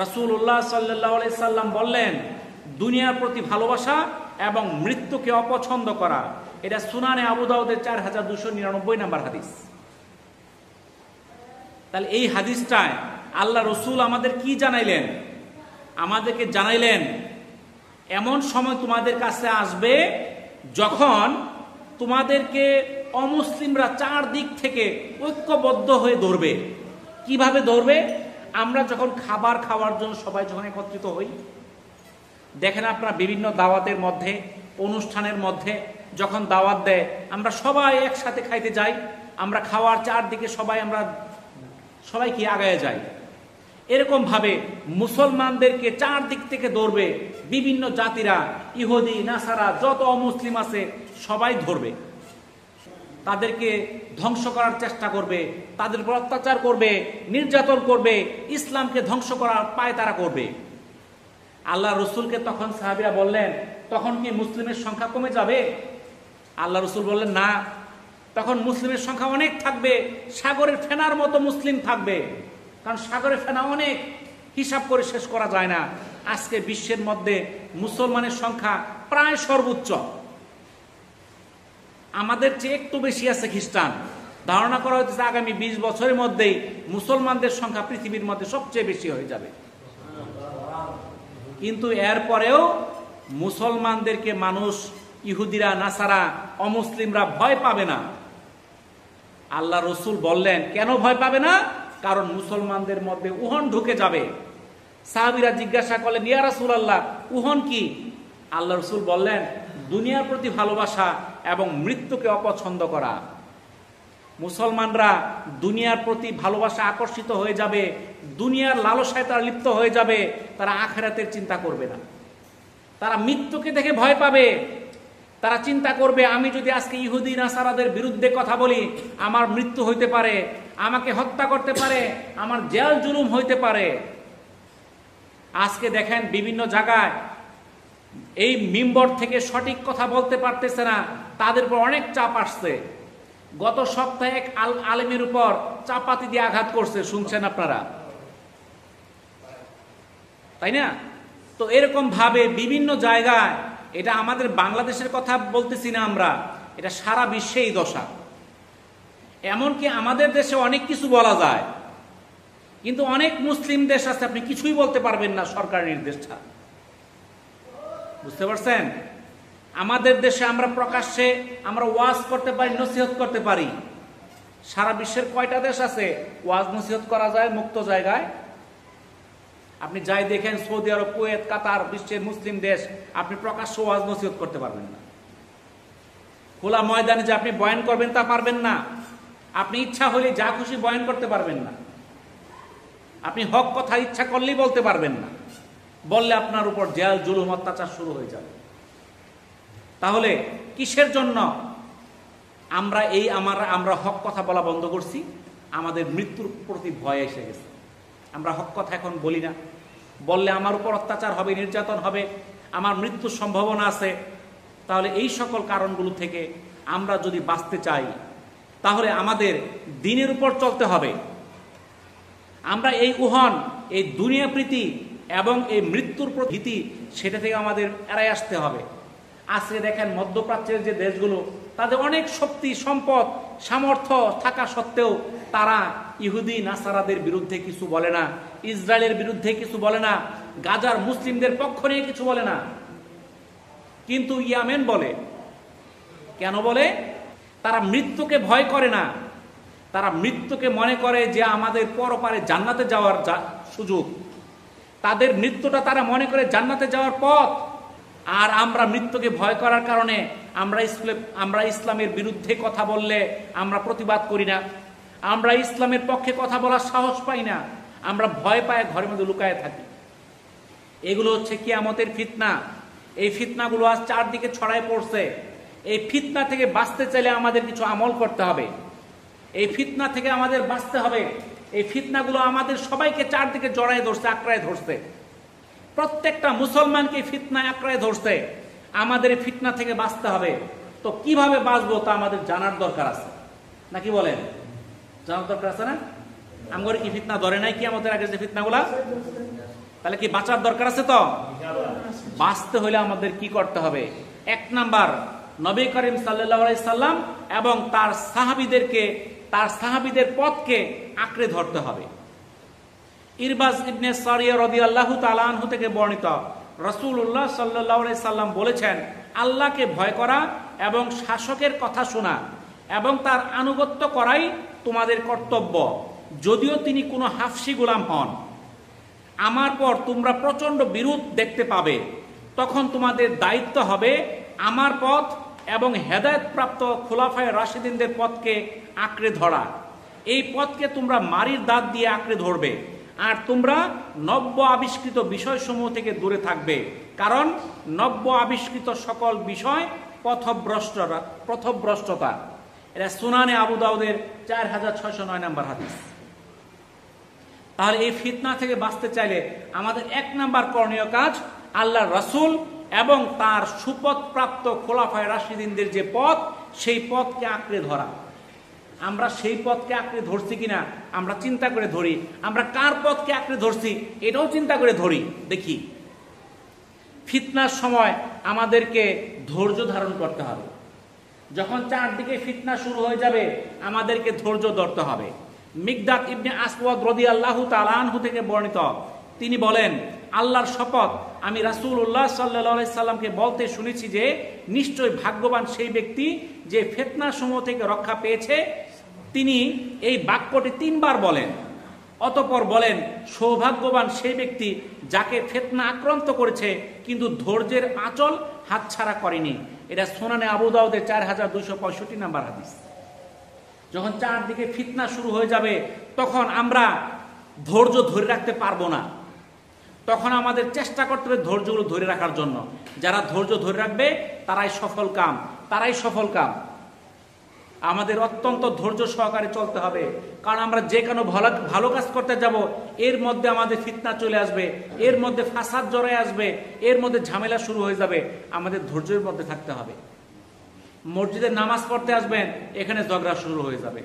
রাসূলুল্লাহ সাল্লাল্লাহু আলাইহি সাল্লাম বললেন, দুনিয়ার প্রতি ভালোবাসা এবং মৃত্যুকে অপছন্দ করা। এটা সুনানে আবু দাউদের 4299 নম্বর হাদিস। তাহলে এই হাদিসটায় আল্লাহ রসুল আমাদের কি জানাইলেন? আমাদেরকে জানাইলেন এমন সময় তোমাদের কাছে আসবে যখন তোমাদেরকে অমুসলিমরা চারদিক থেকে ঐক্যবদ্ধ হয়ে ধরবে। কিভাবে ধরবে? আমরা যখন খাবার খাওয়ার জন্য সবাই যখন একত্রিত হই, দেখেন আপনারা বিভিন্ন দাওয়াতের মধ্যে, অনুষ্ঠানের মধ্যে যখন দাওয়াত দেয়, আমরা সবাই একসাথে খাইতে যাই, আমরা খাওয়ার চারদিকে সবাই কি আগায় যাই। এরকম ভাবে মুসলমানদেরকে চারদিক থেকে ধরবে বিভিন্ন জাতিরা, ইহুদি নাসারা যত অমুসলিম আছে সবাই ধরবে, তাদেরকে ধ্বংস করার চেষ্টা করবে, তাদের উপর অত্যাচার করবে, নির্যাতন করবে, ইসলামকে ধ্বংস করার পায় তারা করবে। আল্লাহ রসুলকে তখন সাহাবীরা বললেন, তখন কি মুসলিমের সংখ্যা কমে যাবে? আল্লাহ রসুল বললেন, না, তখন মুসলিমের সংখ্যা অনেক থাকবে, সাগরের ফেনার মতো মুসলিম থাকবে। কারণ সাগরের ফেনা অনেক, হিসাব করে শেষ করা যায় না। আজকে বিশ্বের মধ্যে মুসলমানের সংখ্যা প্রায় সর্বোচ্চ, আমাদের চেয়ে একটু বেশি আছে খ্রিস্টান। ধারণা করা হচ্ছে আগামী 20 বছরের মধ্যেই মুসলমানদের সংখ্যা পৃথিবীর মধ্যে সবচেয়ে বেশি হয়ে যাবে। কিন্তু এরপরেও মুসলমানদেরকে মানুষ, ইহুদিরা নাসারা অমুসলিমরা ভয় পাবে না। আল্লাহ রসুল বললেন, কেন ভয় পাবে না? কারণ মুসলমানদের মধ্যে উহন ঢুকে যাবে। সাহাবীরা জিজ্ঞাসা করলেন, ইয়া রাসূলুল্লাহ, উহন কি? আল্লাহ রসুল বললেন, দুনিয়ার প্রতি ভালোবাসা এবং মৃত্যুকে অপছন্দ করা। মুসলমানরা দুনিয়ার প্রতি ভালোবাসা আকর্ষিত হয়ে যাবে, দুনিয়ার লালসায় তারা লিপ্ত হয়ে যাবে, তারা আখিরাতের চিন্তা করবে না, তারা মৃত্যুকে দেখে ভয় পাবে। তারা চিন্তা করবে, আমি যদি আজকে ইহুদি নাসারাদের বিরুদ্ধে কথা বলি, আমার মৃত্যু হইতে পারে, আমাকে হত্যা করতে পারে, আমার জেল জুলুম হইতে পারে। আজকে দেখেন বিভিন্ন জায়গায় এই মিম্বর থেকে সঠিক কথা বলতে পারতেছে না, তাদের উপর অনেক চাপ আসছে। গত সপ্তাহে এক আলেমের উপর চাপাতি দিয়ে আঘাত করছে, শুনছেন আপনারা, তাই না? তো এরকম ভাবে বিভিন্ন জায়গায়, এটা আমাদের বাংলাদেশের কথা বলতেছি না আমরা, এটা সারা বিশ্বেই দশা। এমনকি আমাদের দেশে অনেক কিছু বলা যায়, কিন্তু অনেক মুসলিম দেশ আছে আপনি কিছুই বলতে পারবেন না সরকার নির্দেশ ছাড়া। বুঝতে পারছেন? আমাদের দেশে আমরা প্রকাশ্যে আমরা ওয়াজ করতে পারি, নসিহত করতে পারি। সারা বিশ্বের কয়টা দেশ আছে ওয়াজ নসিহত করা যায় মুক্ত জায়গায়? আপনি যাই দেখেন, সৌদি আরব, কুয়েত, কাতার, বিশ্বের মুসলিম দেশ, আপনি প্রকাশ্য ওয়াজ নসিহত করতে পারবেন না। খোলা ময়দানে যে আপনি বয়ান করবেন তা পারবেন না। আপনি ইচ্ছা হলে যা খুশি বয়ান করতে পারবেন না। আপনি হক কথা ইচ্ছা করলেই বলতে পারবেন না, বললে আপনার উপর জেল জুলুম অত্যাচার শুরু হয়ে যাবে। তাহলে কিসের জন্য আমরা হক কথা বলা বন্ধ করছি, আমাদের মৃত্যুর প্রতি ভয় এসে গেছে। আমরা হক কথা এখন বলি না, বললে আমার উপর অত্যাচার হবে, নির্যাতন হবে, আমার মৃত্যুর সম্ভাবনা আছে। তাহলে এই সকল কারণগুলো থেকে আমরা যদি বাঁচতে চাই তাহলে আমাদের দ্বীনের উপর চলতে হবে। আমরা এই এই দুনিয়া প্রীতি এবং এই মৃত্যুর ভীতি সেটা থেকে আমাদের এড়াই আসতে হবে। আজকে দেখেন মধ্যপ্রাচ্যের যে দেশগুলো, তাদের অনেক শক্তি, সম্পদ, সামর্থ্য থাকা সত্ত্বেও তারা ইহুদি নাসারাদের বিরুদ্ধে কিছু বলে না, ইসরায়েলের বিরুদ্ধে কিছু বলে না, গাজার মুসলিমদের পক্ষ নিয়ে কিছু বলে না। কিন্তু ইয়ামেন বলে। কেন বলে? তারা মৃত্যুকে ভয় করে না, তারা মৃত্যুকে মনে করে যে আমাদের পরপারে জান্নাতে যাওয়ার সুযোগ। তাদের মৃত্যুটা তারা মনে করে জান্নাতে যাওয়ার পথ। আর আমরা মৃত্যুকে ভয় করার কারণে আমরা ইসলামের বিরুদ্ধে কথা বললে আমরা প্রতিবাদ করি না, আমরা ইসলামের পক্ষে কথা বলার সাহস পাই না, আমরা ভয় পায় ঘরের মধ্যে লুকায় থাকি। এগুলো হচ্ছে কিয়ামতের ফিতনা। এই ফিতনাগুলো আজ চারদিকে ছড়ায় পড়ছে। এই ফিতনা থেকে বাঁচতে চাইলে আমাদের কিছু আমল করতে হবে। এই ফিতনা থেকে আমাদের বাঁচতে হবে। এই ফিতনাগুলো আমাদের সবাইকে চারদিকে জড়ায় ধরছে, আঁকড়ায় ধরছে। প্রত্যেকটা মুসলমানকে ফিতনায় আঁকড়ায় ধরছে। আমাদের এই ফিতনা থেকে বাঁচতে হবে। তো কিভাবে বাঁচবো তা আমাদের জানার দরকার আছে, নাকি বলেন? জানার দরকার আছে না? আমার কি ফিতনা ধরে নাই কি আমাদের আগে যে ফিতনাগুলা? তাহলে কি বাঁচার দরকার আছে? তো বাঁচতে হলে আমাদের কি করতে হবে? 1 নাম্বার, নবী করিম সাল্লাল্লাহু আলাইহি সাল্লাম এবং তার সাহাবীদের পথকে আঁকড়ে ধরতে হবে। ইরবাজ ইবনে সারিয়া রাদিয়াল্লাহু তাআলা আনহু থেকে বর্ণিত, রাসূলুল্লাহ সাল্লাল্লাহু আলাইহি সাল্লাম বলেছেন, আল্লাহকে ভয় করা এবং শাসকের কথা শোনা এবং তার আনুগত্য করাই তোমাদের কর্তব্য, যদিও তিনি কোনো হাফসি গোলাম হন। আমার পর তোমরা প্রচন্ড বিরোধ দেখতে পাবে, তখন তোমাদের দায়িত্ব হবে আমার পথ এবং হেদায়েতপ্রাপ্ত খুলাফায়ে রাশিদিনদের পথকে আঁকড়ে ধরা। এই পথকে তোমরা মারির দাঁত দিয়ে আঁকড়ে ধরবে, আর তোমরা নব্য আবিষ্কৃত বিষয়সমূহ থেকে দূরে থাকবে, কারণ নব্য আবিষ্কৃত সকল বিষয় পথভ্রষ্টতা। এটা সুনানে আবু দাউদের 4609 নম্বর হাদিস। তাহলে এই ফিতনা থেকে বাঁচতে চাইলে আমাদের 1 নাম্বার করণীয় কাজ, আল্লাহর রাসূল এবং তার সুপথপ্রাপ্ত খোলাফায়ে রাশিদিনদের যে পথ, সেই পথকে আঁকড়ে ধরা। আমরা সেই পথকে আঁকড়ে ধরছি কিনা আমরা চিন্তা করে ধরি। আমরা কার পথকে আঁকড়ে ধরছি এটাও চিন্তা করে ধরি, দেখি। ফিতনার সময় আমাদেরকে ধৈর্য ধারণ করতে হবে। যখন চারদিকে ফিতনা শুরু হয়ে যাবে আমাদেরকে ধৈর্য ধরতে হবে। মিকদাদ ইবনে আসওয়াদ রাদিয়াল্লাহু তাআলা আনহু থেকে বর্ণিত, তিনি বলেন, আল্লাহর শপথ, আমি রাসূলুল্লাহ সাল্লাল্লাহু আলাইহি সাল্লামকে বলতে শুনেছি যে নিশ্চয় ভাগ্যবান সেই ব্যক্তি যে ফিতনা সমূহ থেকে রক্ষা পেয়েছে। তিনি এই বাক্যটি 3 বার বলেন। অতঃপর বলেন, সৌভাগ্যবান সেই ব্যক্তি যাকে ফিতনা আক্রান্ত করেছে কিন্তু ধৈর্যের আঁচল হাতছাড়া করেনি। এটা সুনানে আবু দাউদের 4265 নম্বর হাদিস। যখন চারদিকে ফিতনা শুরু হয়ে যাবে তখন আমরা ধৈর্য ধরে রাখতে পারবো না। তখন আমাদের চেষ্টা করতে হবে ধৈর্যগুলো ধরে রাখার জন্য। যারা ধৈর্য ধরে রাখবে তারাই সফল কাম। আমাদের অত্যন্ত ধৈর্য সহকারে চলতে হবে, কারণ আমরা যে কোনো ভালো কাজ করতে যাব এর মধ্যে আমাদের ফিতনা চলে আসবে, এর মধ্যে ফাসাদ জড়ায় আসবে, এর মধ্যে ঝামেলা শুরু হয়ে যাবে। আমাদের ধৈর্যের মধ্যে থাকতে হবে। মসজিদে নামাজ পড়তে আসবেন, এখানে ঝগড়া শুরু হয়ে যাবে।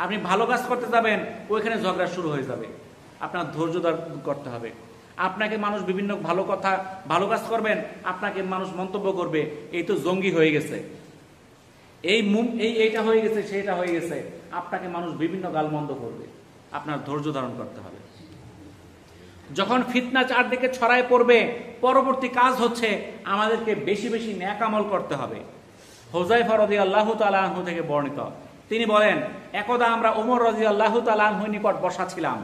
আপনি ভালো কাজ করতে যাবেন, ওইখানে ঝগড়া শুরু হয়ে যাবে। আপনার ধৈর্য করতে হবে। আপনাকে মানুষ বিভিন্ন ভালো কাজ করবেন, আপনাকে মানুষ মন্তব্য করবে, এই তো জঙ্গি হয়ে গেছে, এইটা হয়ে গেছে, সেটা হয়ে গেছে। আপনাকে মানুষ বিভিন্ন গালমন্দ করবে। আপনার ধৈর্য ধারণ করতে হবে। যখন ফিতনা চারদিকে ছড়ায় পড়বে, পরবর্তী কাজ হচ্ছে আমাদেরকে বেশি বেশি নেক আমল করতে হবে। হুযায়ফা রাদিয়াল্লাহু তাআলা আনহু থেকে বর্ণিত, তিনি বলেন, একদা আমরা ওমর রাদিয়াল্লাহু তাআলা আনহুর নিকট বসা ছিলাম।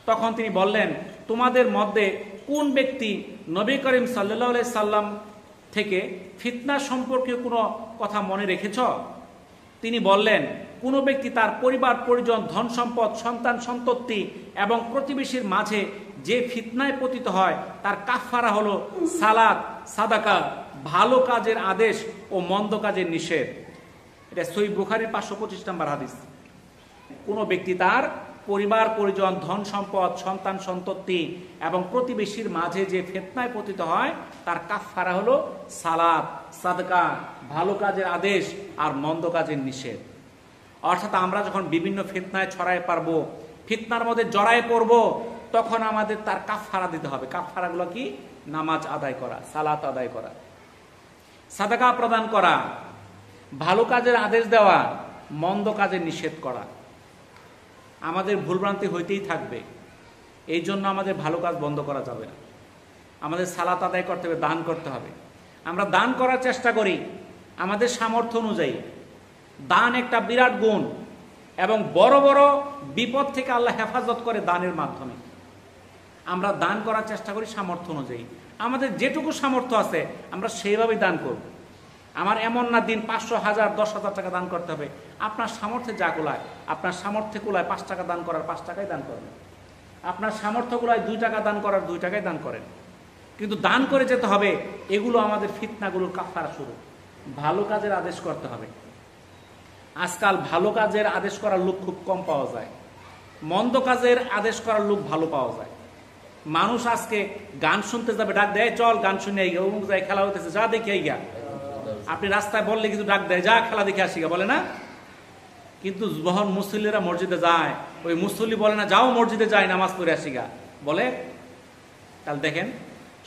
তখন তিনি বললেন, তোমাদের মধ্যে কোন ব্যক্তি নবী করিম সাল্লাল্লাহু আলাইহি সাল্লাম থেকে ফিতনা সম্পর্কে কোনো কথা মনে রেখেছ? তিনি বললেন, কোনো ব্যক্তি তার পরিবার পরিজন, ধন সম্পদ, সন্তান সন্ততি এবং প্রতিবেশীর মাঝে যে ফিতনায় পতিত হয় তার কাফফারা হলো সালাত, সাদাকা, ভালো কাজের আদেশ ও মন্দ কাজের নিষেধ। এটা সহিহ বুখারীর 525 নম্বর হাদিস। কোনো ব্যক্তি তার পরিবার পরিজন, ধন সম্পদ, সন্তান সন্ততি এবং প্রতিবেশীর মাঝে যে ফিতনায় পতিত হয় তার কাফফারা হলো সালাত, সাদকা, ভালো কাজের আদেশ আর মন্দ কাজের নিষেধ। অর্থাৎ আমরা যখন বিভিন্ন ফিতনায় ছড়ায় পারবো, ফিতনার মধ্যে জড়ায় পড়ব, তখন আমাদের তার কাফফারা দিতে হবে। কাফফারাগুলো কি? নামাজ আদায় করা, সালাত আদায় করা, সাদাকা প্রদান করা, ভালো কাজের আদেশ দেওয়া, মন্দ কাজের নিষেধ করা। আমাদের ভুলভ্রান্তি হইতেই থাকবে, এই জন্য আমাদের ভালো কাজ বন্ধ করা যাবে না। আমাদের সালাত আদায় করতে হবে, দান করতে হবে। আমরা দান করার চেষ্টা করি আমাদের সামর্থ্য অনুযায়ী। দান একটা বিরাট গুণ এবং বড় বড় বিপদ থেকে আল্লাহ হেফাজত করে দানের মাধ্যমে। আমরা দান করার চেষ্টা করি সামর্থ্য অনুযায়ী। আমাদের যেটুকু সামর্থ্য আছে আমরা সেইভাবেই দান করব। আমার এমন না দিন 500, 1000, 10,000 টাকা দান করতে হবে। আপনার সামর্থ্যে যা কুলায়, আপনার সামর্থ্যে কুলায় 5 টাকা দান করার 5 টাকাই দান করবেন। আপনার সামর্থ্য কুলায় 2 টাকা দান করার 2 টাকাই দান করেন। কিন্তু দান করে যেতে হবে। এগুলো আমাদের ফিতনাগুলোর কাফারা শুরু। ভালো কাজের আদেশ করতে হবে। আজকাল ভালো কাজের আদেশ করার লোক খুব কম পাওয়া যায়, মন্দ কাজের আদেশ করার লোক ভালো পাওয়া যায়। মানুষ আজকে গান শুনতে যাবে, ডাক দেয় চল গান শুনে আই গা, অমুক যায় খেলা হইতেছে, যা দেখে আই গা। আপনি রাস্তায় বললে কিন্তু ডাক দেয়, যা খেলা দেখে আসি গা, বলে না? কিন্তু যখন মুসল্লিরা মসজিদে যায়, ওই মুসল্লি বলে না যাও মসজিদে যায় নামাজ পড়ে আসি গা, বলে? তাহলে দেখেন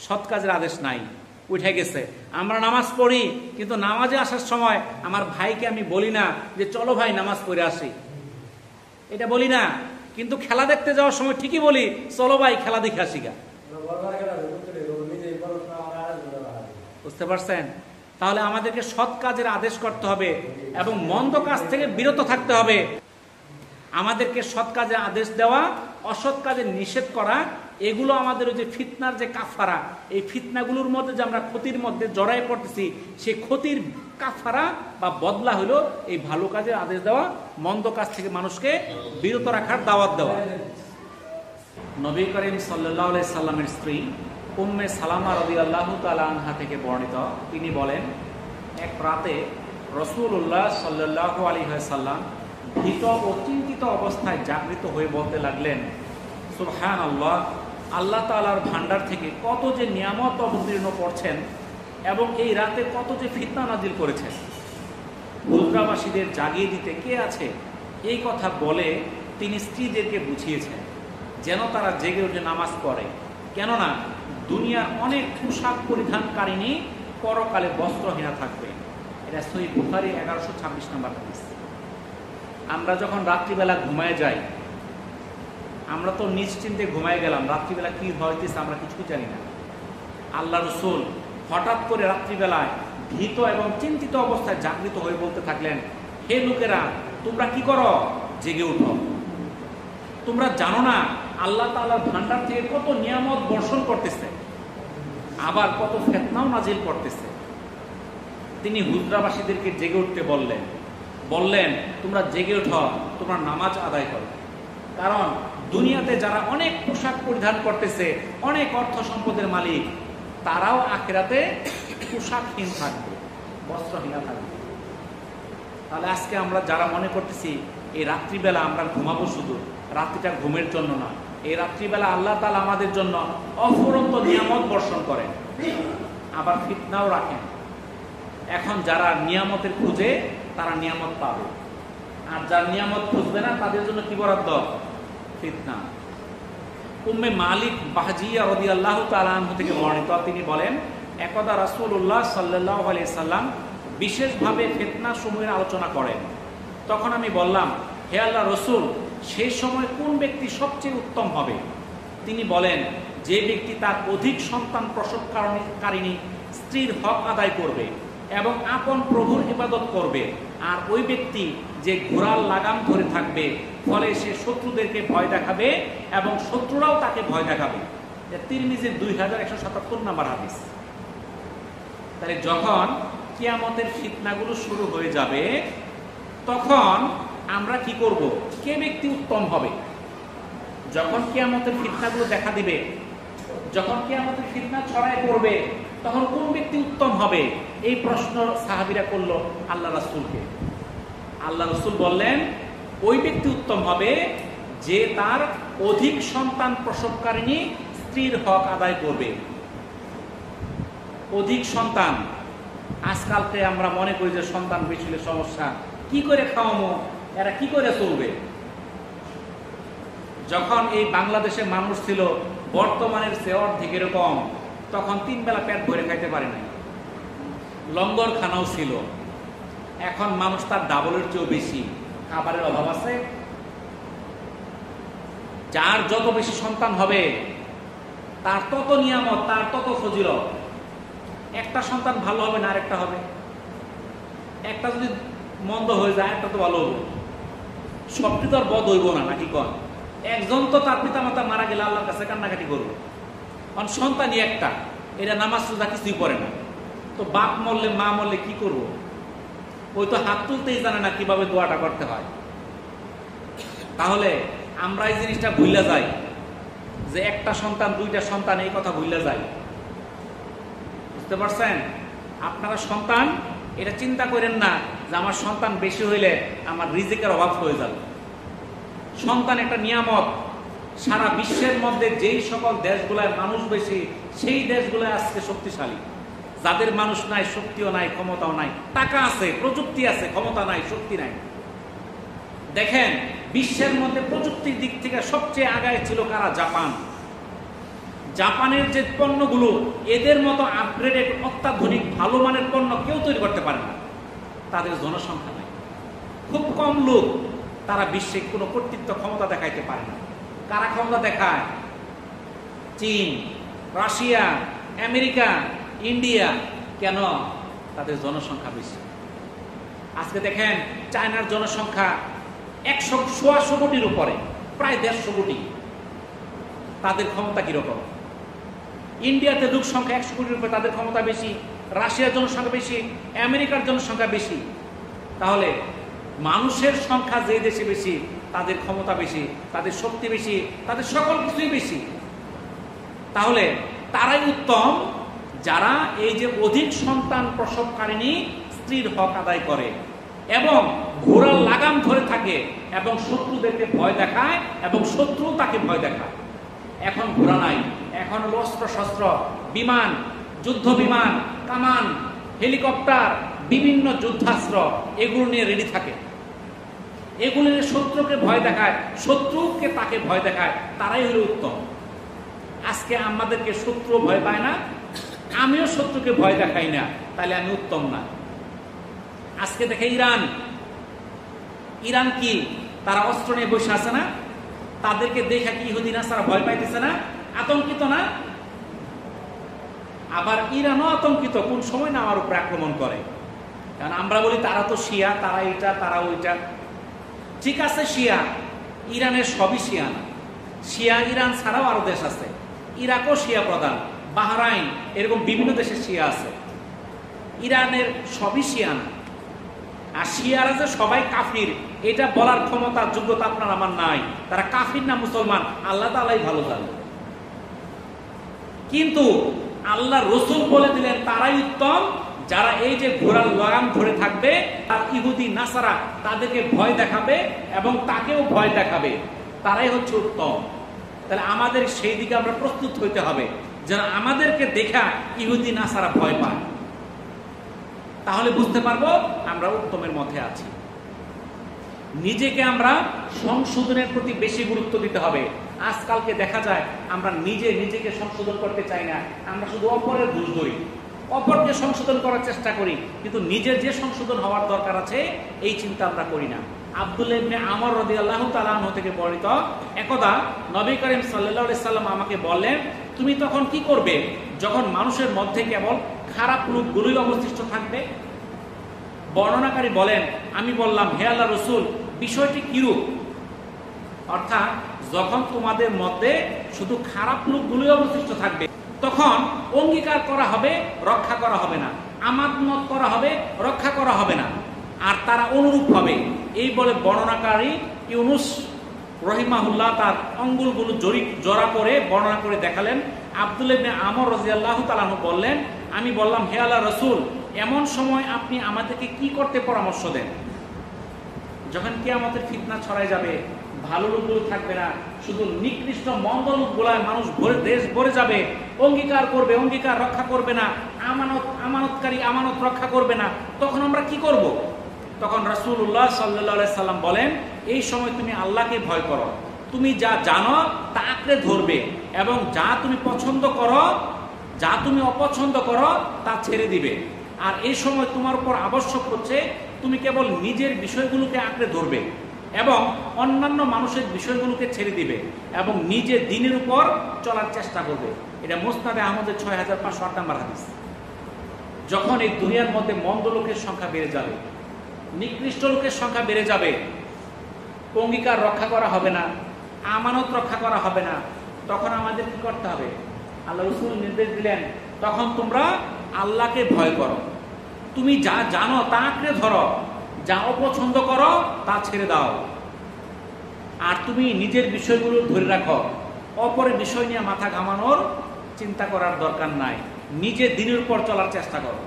সৎ কাজের আদেশ নাই, উঠে গেছে। আমরা নামাজ পড়ি, কিন্তু নামাজে আসার সময় আমার ভাইকে আমি বলি না যে চলো ভাই নামাজ পড়ে আসি, এটা বলি না। কিন্তু খেলা দেখতে যাওয়ার সময় ঠিকই বলি চলো ভাই খেলা দেখে আসি গা। বুঝতে পারছেন? তাহলে আমাদেরকে সৎ কাজের আদেশ করতে হবে এবং মন্দ কাজ থেকে বিরত থাকতে হবে। আমাদেরকে সৎ কাজের আদেশ দেওয়া, অসৎ কাজের নিষেধ করা, এগুলো আমাদের ওই যে ফিতনার যে কাফারা, এই ফিতনাগুলোর মধ্যে যে আমরা ক্ষতির মধ্যে জড়াই পড়তেছি, সেই ক্ষতির কাফারা বা বদলা হলো এই ভালো কাজের আদেশ দেওয়া, মন্দ কাজ থেকে মানুষকে বিরত রাখার দাওয়াত দেওয়া। নবী করিম সাল্লাল্লাহু আলাইহি সাল্লামের স্ত্রী উম্মে সালামা রাদিয়াল্লাহু তাআলা আনহা থেকে বর্ণিত, তিনি বলেন, এক রাতে রাসূলুল্লাহ সাল্লাল্লাহু আলাইহি ওয়াসাল্লাম ভীত ও চিন্তিত অবস্থায় জাগৃত হয়ে বলতে লাগলেন, সুবহানাল্লাহ, আল্লাহ তাআলার ভান্ডার থেকে কত যে নিয়ামত অবতীর্ণ করছেন এবং এই রাতে কত যে ফিতনা নাজিল করেছেন। হুজরাবাসীদের জাগিয়ে দিতে কে আছে? এই কথা বলে তিনি স্ত্রীদেরকে বুঝিয়েছেন যেন তারা জেগে উঠে নামাজ পড়ে, কেননা দুনিয়ার অনেক পোশাক পরিধানকারিণী পরকালে বস্ত্রহীনা থাকবে। এটা সহিহ বুখারী 1126 নম্বর হাদিস। আমরা যখন রাত্রিবেলা ঘুমায় যাই, আমরা তো নিশ্চিন্তে ঘুমায় গেলাম, রাত্রিবেলা কি হইতেছে আমরা কিছুই জানি না। আল্লাহ রাসূল হঠাৎ করে রাত্রিবেলায় ভীত এবং চিন্তিত অবস্থায় জাগৃত হয়ে বলতে থাকলেন, হে লোকেরা, তোমরা কি করো? জেগে উঠো। তোমরা জানো না আল্লাহ তাআলার ভান্ডার থেকে কত নিয়ামত বর্ষণ করতেছে, আবার কত ফিতনাও নাজিল করতেছে। তিনি হুজরাবাসীদেরকে জেগে উঠতে বললেন তোমরা জেগে উঠো, তোমরা নামাজ আদায় করো। কারণ দুনিয়াতে যারা অনেক পোশাক পরিধান করতেছে, অনেক অর্থ সম্পদের মালিক, তারাও আখিরাতে পোশাকহীন থাকবে, বস্ত্রহীনা থাকবে। তাহলে আজকে আমরা যারা মনে করতেছি এই রাত্রিবেলা আমরা ঘুমাবো, শুধু রাত্রিটা ঘুমের জন্য না, এই রাত্রিবেলা আল্লাহ তাআলা আমাদের জন্য অফুরন্ত নিয়ামত বর্ষণ করেন, আবার ফিতনাও রাখেন। এখন যারা নিয়ামতের খুঁজে তারা নিয়ামত পাবে, আর যারা নিয়ামত খুঁজবে না তাদের জন্য কি বরাদ্দ? ফিতনা। উম্মে মালিক বাহজিয়া রাদিয়াল্লাহু তাআলা আনহা থেকে বর্ণিত, তিনি বলেন, একদা রাসূলুল্লাহ সাল্লাল্লাহু আলাইহি সাল্লাম বিশেষভাবে ফিতনা সমূহের আলোচনা করেন। তখন আমি বললাম, হে আল্লাহর রাসূল, সেই সময় কোন ব্যক্তি সবচেয়ে উত্তম হবে? তিনি বলেন, যে ব্যক্তি তার অধিক সন্তান প্রসবকারিণী স্ত্রীর হক আদায় করবে এবং আপন প্রভুর ইবাদত করবে, আর ওই ব্যক্তি যে ঘোড়ার লাগাম ধরে থাকবে, ফলে সে শত্রুদেরকে ভয় দেখাবে এবং শত্রুরাও তাকে ভয় দেখাবে। তিরমিজির 2177 নম্বর হাদিস। তাহলে যখন কিয়ামতের ফিতনাগুলো শুরু হয়ে যাবে, তখন আমরা কি করব? কে ব্যক্তি উত্তম হবে? যখন কিয়ামতের ফিতনাগুলো দেখা দিবে, যখন কিয়ামতের ফিতনা ছড়ায় পড়বে, তখন কোন ব্যক্তি উত্তম হবে? এই প্রশ্ন সাহাবীরা করলো আল্লাহ রাসূলকে। আল্লাহ রসুল বললেন ওই ব্যক্তি উত্তম হবে যে তার অধিক সন্তান প্রসবকারিণী স্ত্রীর হক আদায় করবে। অধিক সন্তান, আজকালকে আমরা মনে করি যে সন্তান বেশি হলে সমস্যা, কি করে খাওয়াবো, এরা কি করে চলবে। যখন এই বাংলাদেশে মানুষ ছিল বর্তমানের চেয়ে অর্ধেক এরকম, তখন 3 বেলা পেট ভরে খাইতে পারে নাই, লঙ্গর খানাও ছিল। এখন মানুষ তার ডাবলের চেয়েও বেশি, খাবারের অভাব আছে। যার যত বেশি সন্তান হবে তার তত নিয়ামত, তার তত ফজিলত। একটা সন্তান ভালো হবে না আরেকটা হবে, একটা যদি মন্দ হয়ে যায় একটা তো ভালো হবে, সবটি তো আর বদ হইব না, নাকি কন? একজন তো তার পিতা মাতা মারা গেলে আল্লাহর কাছে কান্নাকাটি করবো, কারণ সন্তানই একটা, এটা নামাজ রোজা কিছুই করে না। তো বাপ মরলে মা মরলে কি করব? ওই তো হাত তুলতেই জানে না কিভাবে দোয়াটা করতে হয়। তাহলে আমরা এই জিনিসটা ভুলে যাই যে একটা সন্তান 2টা সন্তান, এই কথা ভুলে যাই। বুঝতে পারছেন? আপনারা সন্তান এটা চিন্তা করেন না যে আমার সন্তান বেশি হইলে আমার রিজিকের অভাব হয়ে যাবে। সন্তান একটা নিয়ামত। সারা বিশ্বের মধ্যে যেই সকল দেশগুলায় মানুষ বেশি, সেই দেশগুলায় আজকে শক্তিশালী। যাদের মানুষ নাই, শক্তিও নাই, ক্ষমতাও নাই, টাকা আছে, প্রযুক্তি আছে, ক্ষমতা নাই, শক্তি নাই। দেখেন বিশ্বের মধ্যে প্রযুক্তির দিক থেকে সবচেয়ে আগায় ছিল কারা? জাপান। জাপানের যে পণ্যগুলো, এদের মতো আপগ্রেডেড অত্যাধুনিক ভালো মানের পণ্য কেউ তৈরি করতে পারে না। তাদের জনসংখ্যা নাই, খুব কম লোক, তারা বিশ্বে কোনো কর্তৃত্ব ক্ষমতা দেখাইতে পারে না। কারা ক্ষমতা দেখায়? চীন, রাশিয়া, আমেরিকা, ইন্ডিয়া। কেন? তাদের জনসংখ্যা বেশি। আজকে দেখেন চায়নার জনসংখ্যা 100 কোটির উপরে, প্রায় 150 কোটি। তাদের ক্ষমতা কিরকম? ইন্ডিয়াতে লোক সংখ্যা 100 কোটির উপরে, তাদের ক্ষমতা বেশি। রাশিয়ার জনসংখ্যা বেশি, আমেরিকার জনসংখ্যা বেশি। তাহলে মানুষের সংখ্যা যে দেশে বেশি, তাদের ক্ষমতা বেশি, তাদের শক্তি বেশি, তাদের সকল কিছুই বেশি। তাহলে তারাই উত্তম যারা এই যে অধিক সন্তান প্রসবকারিণী স্ত্রীর হক আদায় করে এবং ঘোড়ার লাগাম ধরে থাকে এবং শত্রুদেরকে ভয় দেখায় এবং শত্রু তাকে ভয় দেখায়। এখন ঘোড়া নাই, এখন অস্ত্র শস্ত্র, বিমান, যুদ্ধ বিমান, কামান, হেলিকপ্টার, বিভিন্ন যুদ্ধাস্ত্র, এগুলো নিয়ে রেডি থাকে। এগুলো নিয়ে শত্রুকে ভয় দেখায়, শত্রুকে তাকে ভয় দেখায়, তারাই হলো উত্তম। আজকে আমাদেরকে শত্রু ভয় পায় না, আমিও শত্রুকে ভয় দেখাই না, তাহলে আমি উত্তম না। আজকে দেখে ইরান কি তারা অস্ত্র নিয়ে বসে আছে না? তাদেরকে দেখে কি ইহুদি নাসারা ভয় পাইতেছে না? আতঙ্কিত না? আবার ইরানও আতঙ্কিত, কোন সময় না আমার উপরে আক্রমণ করে। কারণ আমরা বলি তারা তো শিয়া, তারা এইটা, তারা ওইটা। ঠিক আছে, শিয়া, ইরানের সবই শিয়া না। শিয়া ইরান ছাড়াও আরো দেশ আছে, ইরাকও শিয়া প্রধান, বাহরাইন, এরকম বিভিন্ন দেশে শিয়া আছে। ইরানের সবই শিয়া না। আর শিয়ারা যে সবাই কাফির, এটা বলার ক্ষমতা, যোগ্যতা আপনার আমার নাই। তারা কাফির না মুসলমান আল্লাহ তাআলাই ভালো জানে। কিন্তু আল্লাহ রসুল বলে দিলেন তারাই উত্তম যারা এই যে ঘোড়ার লাগাম ধরে থাকবে আর ইহুদি নাসারা তাদেরকে ভয় দেখাবে এবং তাকেও ভয় দেখাবে, তারাই হচ্ছে উত্তম। তাহলে আমাদের সেই দিকে আমরা প্রস্তুত হইতে হবে যেন আমাদেরকে দেখা ইহুদি নাসারা ভয় পায়। তাহলে বুঝতে পারবো আমরা উত্তমের মধ্যে আছি। নিজেকে আমরা সংশোধনের প্রতি বেশি গুরুত্ব দিতে হবে। আজকালকে দেখা যায় আমরা নিজেকে সংশোধন করতে চাই না, আমরা শুধু অপরের দোষ ধরি, অপরকে সংশোধন করার চেষ্টা করি, কিন্তু নিজের যে সংশোধন হওয়ার দরকার আছে এই চিন্তা আমরা করি না। আব্দুল্লাহ ইবনে আমর রাদিয়াল্লাহু তাআলা আনহু থেকে বর্ণিত, একদা নবী করিম সাল্লাল্লাহু আলাইহি সাল্লাম আমাকে বললেন, তুমি তখন কি করবে যখন মানুষের মধ্যে কেবল খারাপ লোকগুলোই অবশিষ্ট থাকবে? বর্ণনাকারী বলেন, আমি বললাম, হে আল্লাহর রাসূল, বিষয়টি কিরূপ? অর্থাৎ যখন তোমাদের মধ্যে শুধু খারাপ লোকগুলোই অবশিষ্ট থাকবে, তখন অঙ্গীকার করা হবে, রক্ষা করা হবে না, আমানত করা হবে, রক্ষা করা হবে না, আর তারা অনুরূপ হবে। এই বলে বর্ণনাকারী ইউনুস রহিমাহুল্লাহ তার আঙ্গুলগুলো জড়া করে বর্ণনা করে দেখালেন। আব্দুল্লাহ ইবনে আমর রাদিয়াল্লাহু তাআলা আনহু বললেন, আমি বললাম, হে আল্লাহর রাসূল, এমন সময় আপনি আমাদেরকে কি করতে পরামর্শ দেন? যখন কিয়ামতের ফিতনা ছড়ায় যাবে, ভালো লোকগুলো থাকবে না, শুধু নিকৃষ্ট মন্দ লোকগুলায় মানুষ দেশ ভরে যাবে, অঙ্গীকার করবে, অঙ্গীকার রক্ষা করবে না, আমানতকারী আমানত রক্ষা করবে না। তখন আমরা কি করব? তখন রাসূলুল্লাহ সাল্লাল্লাহু আলাইহি সাল্লাম বলেন, এই সময় তুমি আল্লাহকে ভয় করো, তুমি যা জানো তা আঁকড়ে ধরবে, এবং যা তুমি পছন্দ করো, যা তুমি অপছন্দ করো তা ছেড়ে দিবে। আর এই সময় তোমার উপর আবশ্যক হচ্ছে তুমি কেবল নিজের বিষয়গুলোকে আঁকড়ে ধরবে এবং অন্যান্য মানুষের বিষয়গুলোকে ছেড়ে দিবে এবং নিজের দিনের উপর চলার চেষ্টা করবে। এটা মুসনাদে আহমদের 6508 নম্বর হাদিস। যখন এই দুনিয়ার মধ্যে মন্দ লোকের সংখ্যা বেড়ে যাবে, নিকৃষ্ট লোকের সংখ্যা বেড়ে যাবে, অঙ্গীকার রক্ষা করা হবে না, আমানত রক্ষা করা হবে না, তখন আমাদের কি করতে হবে? আল্লাহ রাসূল নির্দেশ দিলেন, তখন তোমরা আল্লাহকে ভয় করো, তুমি যা জানো তা আঁকড়ে ধরো, যা অপছন্দ করো তা ছেড়ে দাও, আর তুমি নিজের বিষয়গুলো ধরে রাখো, অপরের বিষয় নিয়ে মাথা ঘামানোর চিন্তা করার দরকার নাই, নিজের দিনের উপর চলার চেষ্টা করো,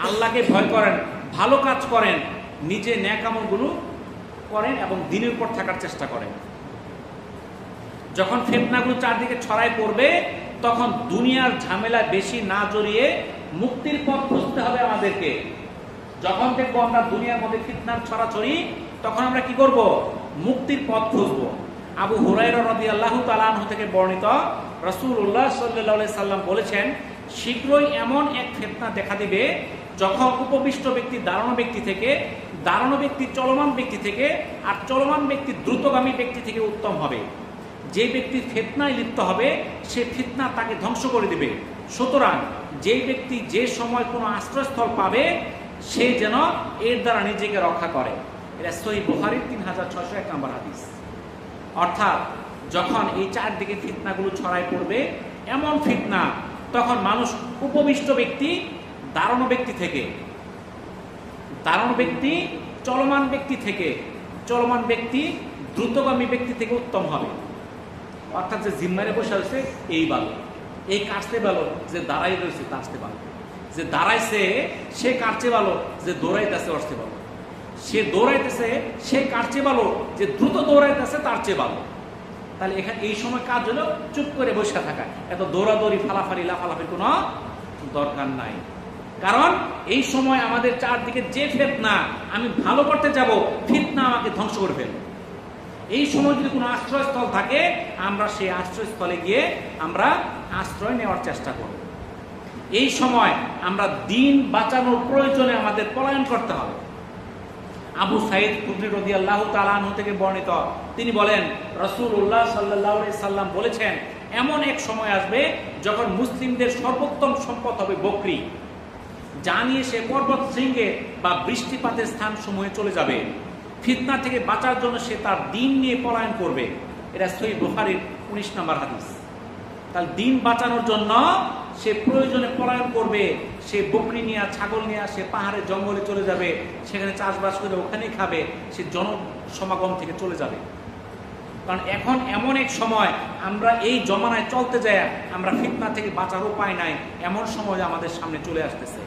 আল্লাহকে ভয় করেন, ভালো কাজ করেন, নিজে নেক আমলগুলো করেন এবং দিনের উপর থাকার চেষ্টা করেন। যখন ফিতনাগুলো চারদিকে ছড়ায় পড়বে, তখন দুনিয়ার ঝামেলা বেশি না জড়িয়ে মুক্তির পথ খুঁজতে হবে আমাদেরকে। যখন দেখবো আমরা দুনিয়ার মধ্যে ফিতনার ছড়াছড়ি, তখন আমরা কি করব? মুক্তির পথ খুঁজবো। আবু হুরায়রা রাদিয়াল্লাহু তাআলা আনহু থেকে বর্ণিত, রাসূলুল্লাহ সাল্লাল্লাহু আলাইহি সাল্লাম বলেছেন, শীঘ্রই এমন এক ফিতনা দেখা দিবে যখন উপবিষ্ট ব্যক্তি দাঁড়ানো ব্যক্তি থেকে, দাঁড়ানো ব্যক্তি চলমান ব্যক্তি থেকে, আর চলমান ব্যক্তি দ্রুতগামী ব্যক্তি থেকে উত্তম হবে। যে ব্যক্তি ফিতনায় লিপ্ত হবে, সে ফিতনা তাকে ধ্বংস করে দিবে। সুতরাং যে ব্যক্তি যে সময় কোনো আশ্রয়স্থল পাবে, সে যেন এর দ্বারা নিজেকে রক্ষা করে। এটা সহিহ বুখারীর 3601 নম্বর হাদিস। অর্থাৎ যখন এই চারদিকে ফিতনাগুলো ছড়ায় পড়বে, এমন ফিতনা, তখন মানুষ উপবিষ্ট ব্যক্তি দাঁড়ানো ব্যক্তি থেকে, দাঁড়ানো ব্যক্তি চলমান ব্যক্তি থেকে, চলমান ব্যক্তি দ্রুতগামী ব্যক্তি থেকে উত্তম হবে। অর্থাৎ যে জিম্মারে বসে আছে এই ভালো, এই কাটতে ভালো, যে দাঁড়াই রয়েছে তার চেয়ে ভালো, যে দাঁড়াইছে সে কাটছে ভালো, যে দৌড়াইতেছে ওর চেয়ে ভালো, সে দৌড়াইতেছে সে কাটছে ভালো, যে দ্রুত দৌড়াইতেছে তার চেয়ে ভালো। তাহলে এখানে এই সময় কাজ হলো চুপ করে বসে থাকা, এত দৌড়াদৌড়ি ফালাফালি লাফালাফি কোনো দরকার নাই। কারণ এই সময় আমাদের চারদিকে যে ফিতনা, আমি ভালো করতে যাব, ফিতনা আমাকে ধ্বংস করে ফেলবে। এই সময় যদি কোনো আশ্রয়স্থল থাকে, আমরা সেই আশ্রয়স্থলে গিয়ে আমরা আশ্রয় নেওয়ার চেষ্টা করব। এই সময় আমরা দিন বাঁচানোর প্রয়োজনে আমাদের পলায়ন করতে হবে। আবু সাঈদ খুদরী রাদিয়াল্লাহু তাআলা আনহু থেকে বর্ণিত, তিনি বলেন, রাসূলুল্লাহ সাল্লাল্লাহু আলাইহি সাল্লাম বলেছেন, এমন এক সময় আসবে যখন মুসলিমদের সর্বোত্তম সম্পদ হবে বকরি, যা নিয়ে সে পর্বত শৃঙ্গে বা বৃষ্টিপাতের স্থান সমূহে চলে যাবে। ফিতনা থেকে বাঁচার জন্য সে তার দিন নিয়ে পলায়ন করবে। এটা সহিহ বুখারীর 19 নম্বর হাদিস। তাহলে দিন বাঁচানোর জন্য সে প্রয়োজনে পলায়ন করবে, সে বকরি নিয়ে, ছাগল নিয়ে সে পাহাড়ে জঙ্গলে চলে যাবে, সেখানে চাষবাস করে ওখানেই খাবে, সে জনসমাগম থেকে চলে যাবে। কারণ এখন এমন এক সময়, আমরা এই জমানায় চলতে যাই, আমরা ফিতনা থেকে বাঁচার উপায় নাই, এমন সময় আমাদের সামনে চলে আসতেছে।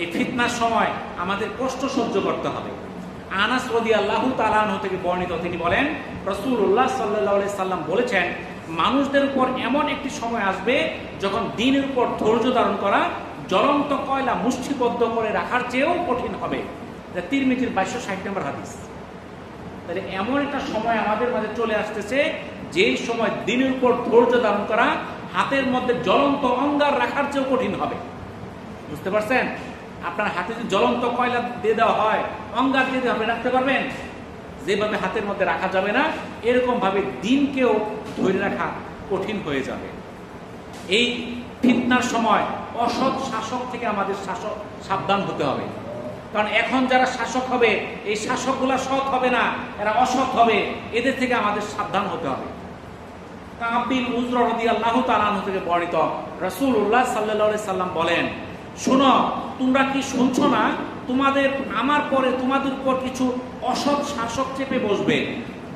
এই ফিতনার সময় আমাদের কষ্ট সহ্য করতে হবে। আনাস রাদিয়াল্লাহু তাআলা আনহু থেকে বর্ণিত, তিনি বলেন, রাসূলুল্লাহ সাল্লাল্লাহু আলাইহি সাল্লাম বলেছেন, মানুষদের উপর এমন একটি সময় আসবে যখন দিনের উপর ধৈর্য ধারণ করা জ্বলন্ত কয়লা মুষ্টিবদ্ধ করে রাখার চেয়েও কঠিন হবে। এটা তিরমিজির 2260 নম্বর হাদিস। তাহলে এমন একটা সময় আমাদের মাঝে চলে আসতেছে, যেই সময় দিনের উপর ধৈর্য ধারণ করা হাতের মধ্যে জ্বলন্ত অঙ্গার রাখার চেয়েও কঠিন হবে। বুঝতে পারছেন? আপনার হাতে যদি জ্বলন্ত কয়লা দিয়ে দেওয়া হয়, অঙ্গার দিয়ে দেওয়া, রাখতে পারবেন? যেভাবে হাতের মধ্যে রাখা যাবে না, এরকম ভাবে দিনকেও ধরে রাখা কঠিন হয়ে যাবে। এই ফিতনার সময় অসৎ শাসক থেকে আমাদের সাবধান হতে হবে। কারণ এখন যারা শাসক হবে, এই শাসকগুলা সৎ হবে না, এরা অসৎ হবে, এদের থেকে আমাদের সাবধান হতে হবে। কাব বিন উজরা রাদিয়াল্লাহু তাআলা আনহু থেকে বর্ণিত, রাসূলুল্লাহ সাল্লাল্লাহু আলাইহি সাল্লাম বলেন, শোনো, তোমরা কি শুনছো না, আমার পরে তোমাদের উপর কিছু অসৎ শাসক চেপে বসবে,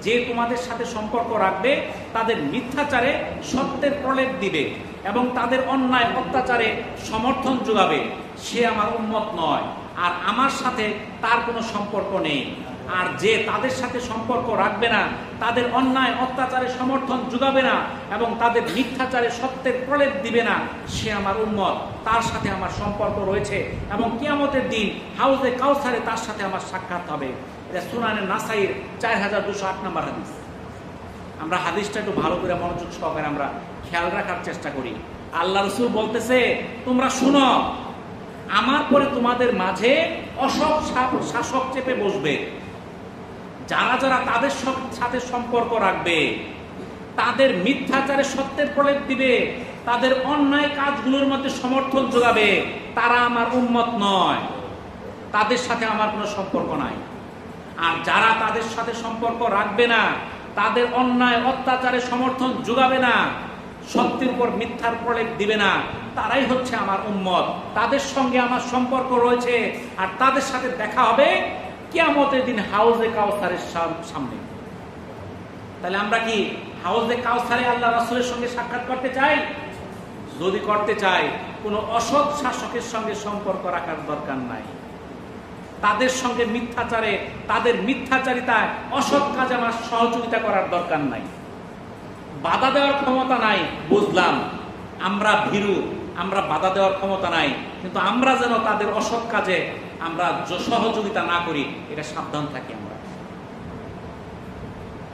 যে তোমাদের সাথে সম্পর্ক রাখবে, তাদের মিথ্যাচারে সত্যের প্রলেপ দিবে এবং তাদের অন্যায় অত্যাচারে সমর্থন যোগাবে। সে আমার উম্মত নয়, আর আমার সাথে তার কোনো সম্পর্ক নেই। আর যে তাদের সাথে সম্পর্ক রাখবে না, তাদের অন্যায় অত্যাচারে সমর্থন যোগাবে না এবং তাদের মিথ্যাচারে সত্যের প্রলেপ দিবে না, সে আমার উম্মত, তার সাথে আমার সম্পর্ক রয়েছে এবং কিয়ামতের দিন হাউজে কাউসারে তার সাথে আমার সাক্ষাৎ হবে। এটা সুনানে নাসাইর 4208 নম্বর হাদিস। আমরা হাদিসটা একটু ভালো করে মনোযোগ সহকারে আমরা খেয়াল রাখার চেষ্টা করি। আল্লাহ রাসূল বলতেছে, তোমরা শুনো, আমার পরে তোমাদের মাঝে অসৎ শাসক চেপে বসবে। যারা যারা তাদের সাথে সম্পর্ক রাখবে, তাদের মিথ্যাচারে সত্যের প্রলেপ দিবে, তাদের অন্যায় কাজগুলোর মধ্যে সমর্থন যোগাবে, তারা আমার উম্মত নয়, তাদের সাথে আমার কোনো সম্পর্ক নাই। আর যারা তাদের সাথে সম্পর্ক রাখবে না, তাদের অন্যায় অত্যাচারে সমর্থন যোগাবে না, সত্যের উপর মিথ্যার প্রলেপ দিবে না, তারাই হচ্ছে আমার উম্মত, তাদের সঙ্গে আমার সম্পর্ক রয়েছে। আর তাদের সাথে দেখা হবে কিয়ামতের দিন হাউজে কাউসারের সামনে। তাহলে আমরা কি হাউজে কাউসারে আল্লাহ রাসূলের সঙ্গে সাক্ষাৎ করতে চাই? যদি করতে চাই, কোনো অসৎ শাসকের সঙ্গে সম্পর্ক রাখার দরকার নাই। তাদের সঙ্গে মিথ্যাচারে, তাদের মিথ্যাচারিতায়, অসৎ কাজে আমার সহযোগিতা করার দরকার নাই। বাধা দেওয়ার ক্ষমতা নাই, বুঝলাম, আমরা ভীরু, আমরা বাধা দেওয়ার ক্ষমতা নাই, কিন্তু আমরা যেন তাদের অসৎ কাজে আমরা সহযোগিতা না করি, এটা সাবধান থাকি আমরা।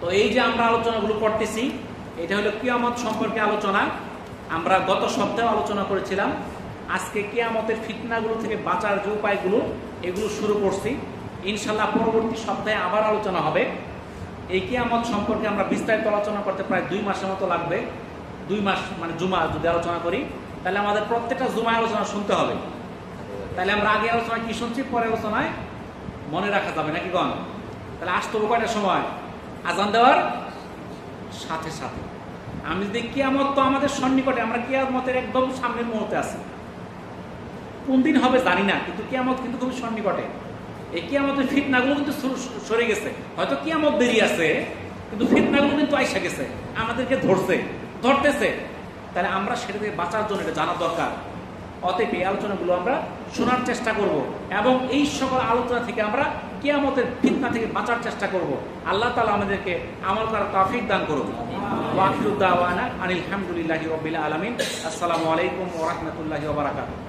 তো এই যে আমরা আলোচনাগুলো করতেছি, এটা হলো কিয়ামত সম্পর্কে আলোচনা। আমরা গত সপ্তাহে আলোচনা করেছিলাম, আজকে কিয়ামতের ফিতনাগুলো থেকে বাঁচার যে উপায়গুলো, এগুলো শুরু করছি। ইনশাল্লাহ পরবর্তী সপ্তাহে আবার আলোচনা হবে। এই কিয়ামত সম্পর্কে আমরা বিস্তারিত আলোচনা করতে প্রায় 2 মাসের মতো লাগবে। 2 মাস মানে জুমা যদি আলোচনা করি, তাহলে আমাদের প্রত্যেকটা জুমায় আলোচনা শুনতে হবে। তাহলে আমরা আগে আলোচনা কি শুনছি, পরে আলোচনায় মনে রাখা যাবে নাকি গণ? তাহলে আসতে হবে কয়টার সময়? আজান দেওয়ার সাথে সাথে। আমি যদি কিয়ামত তো আমাদের সন্নিকটে, আমরা কিয়ামতের একদম সামনের মুহূর্তে আছি। কোন দিন হবে জানি না, কিন্তু কিয়ামত কিন্তু খুবই সন্নিকটে। এই কিয়ামতের ফিতনাগুলো কিন্তু সরে গেছে। হয়তো কিয়ামত দেরি আছে, কিন্তু ফিতনাগুলো কিন্তু আইসা গেছে, আমাদেরকে ধরতেছে। তাহলে আমরা সেটা থেকে বাঁচার জন্য এটা জানা দরকার। অতএব এই আলোচনাগুলো আমরা শোনার চেষ্টা করব এবং এই সকল আলোচনা থেকে আমরা কিয়ামতের ফিতনা থেকে বাঁচার চেষ্টা করব। আল্লাহ তাআলা আমাদেরকে আমল করার তৌফিক দান করুন। ওয়া আখিরু দাওয়ানা আনিল হামদুলিল্লাহি রাব্বিল আলামিন। আসসালামু আলাইকুম ওয়া রাহমাতুল্লাহি ওয়া বারাকাতুহু।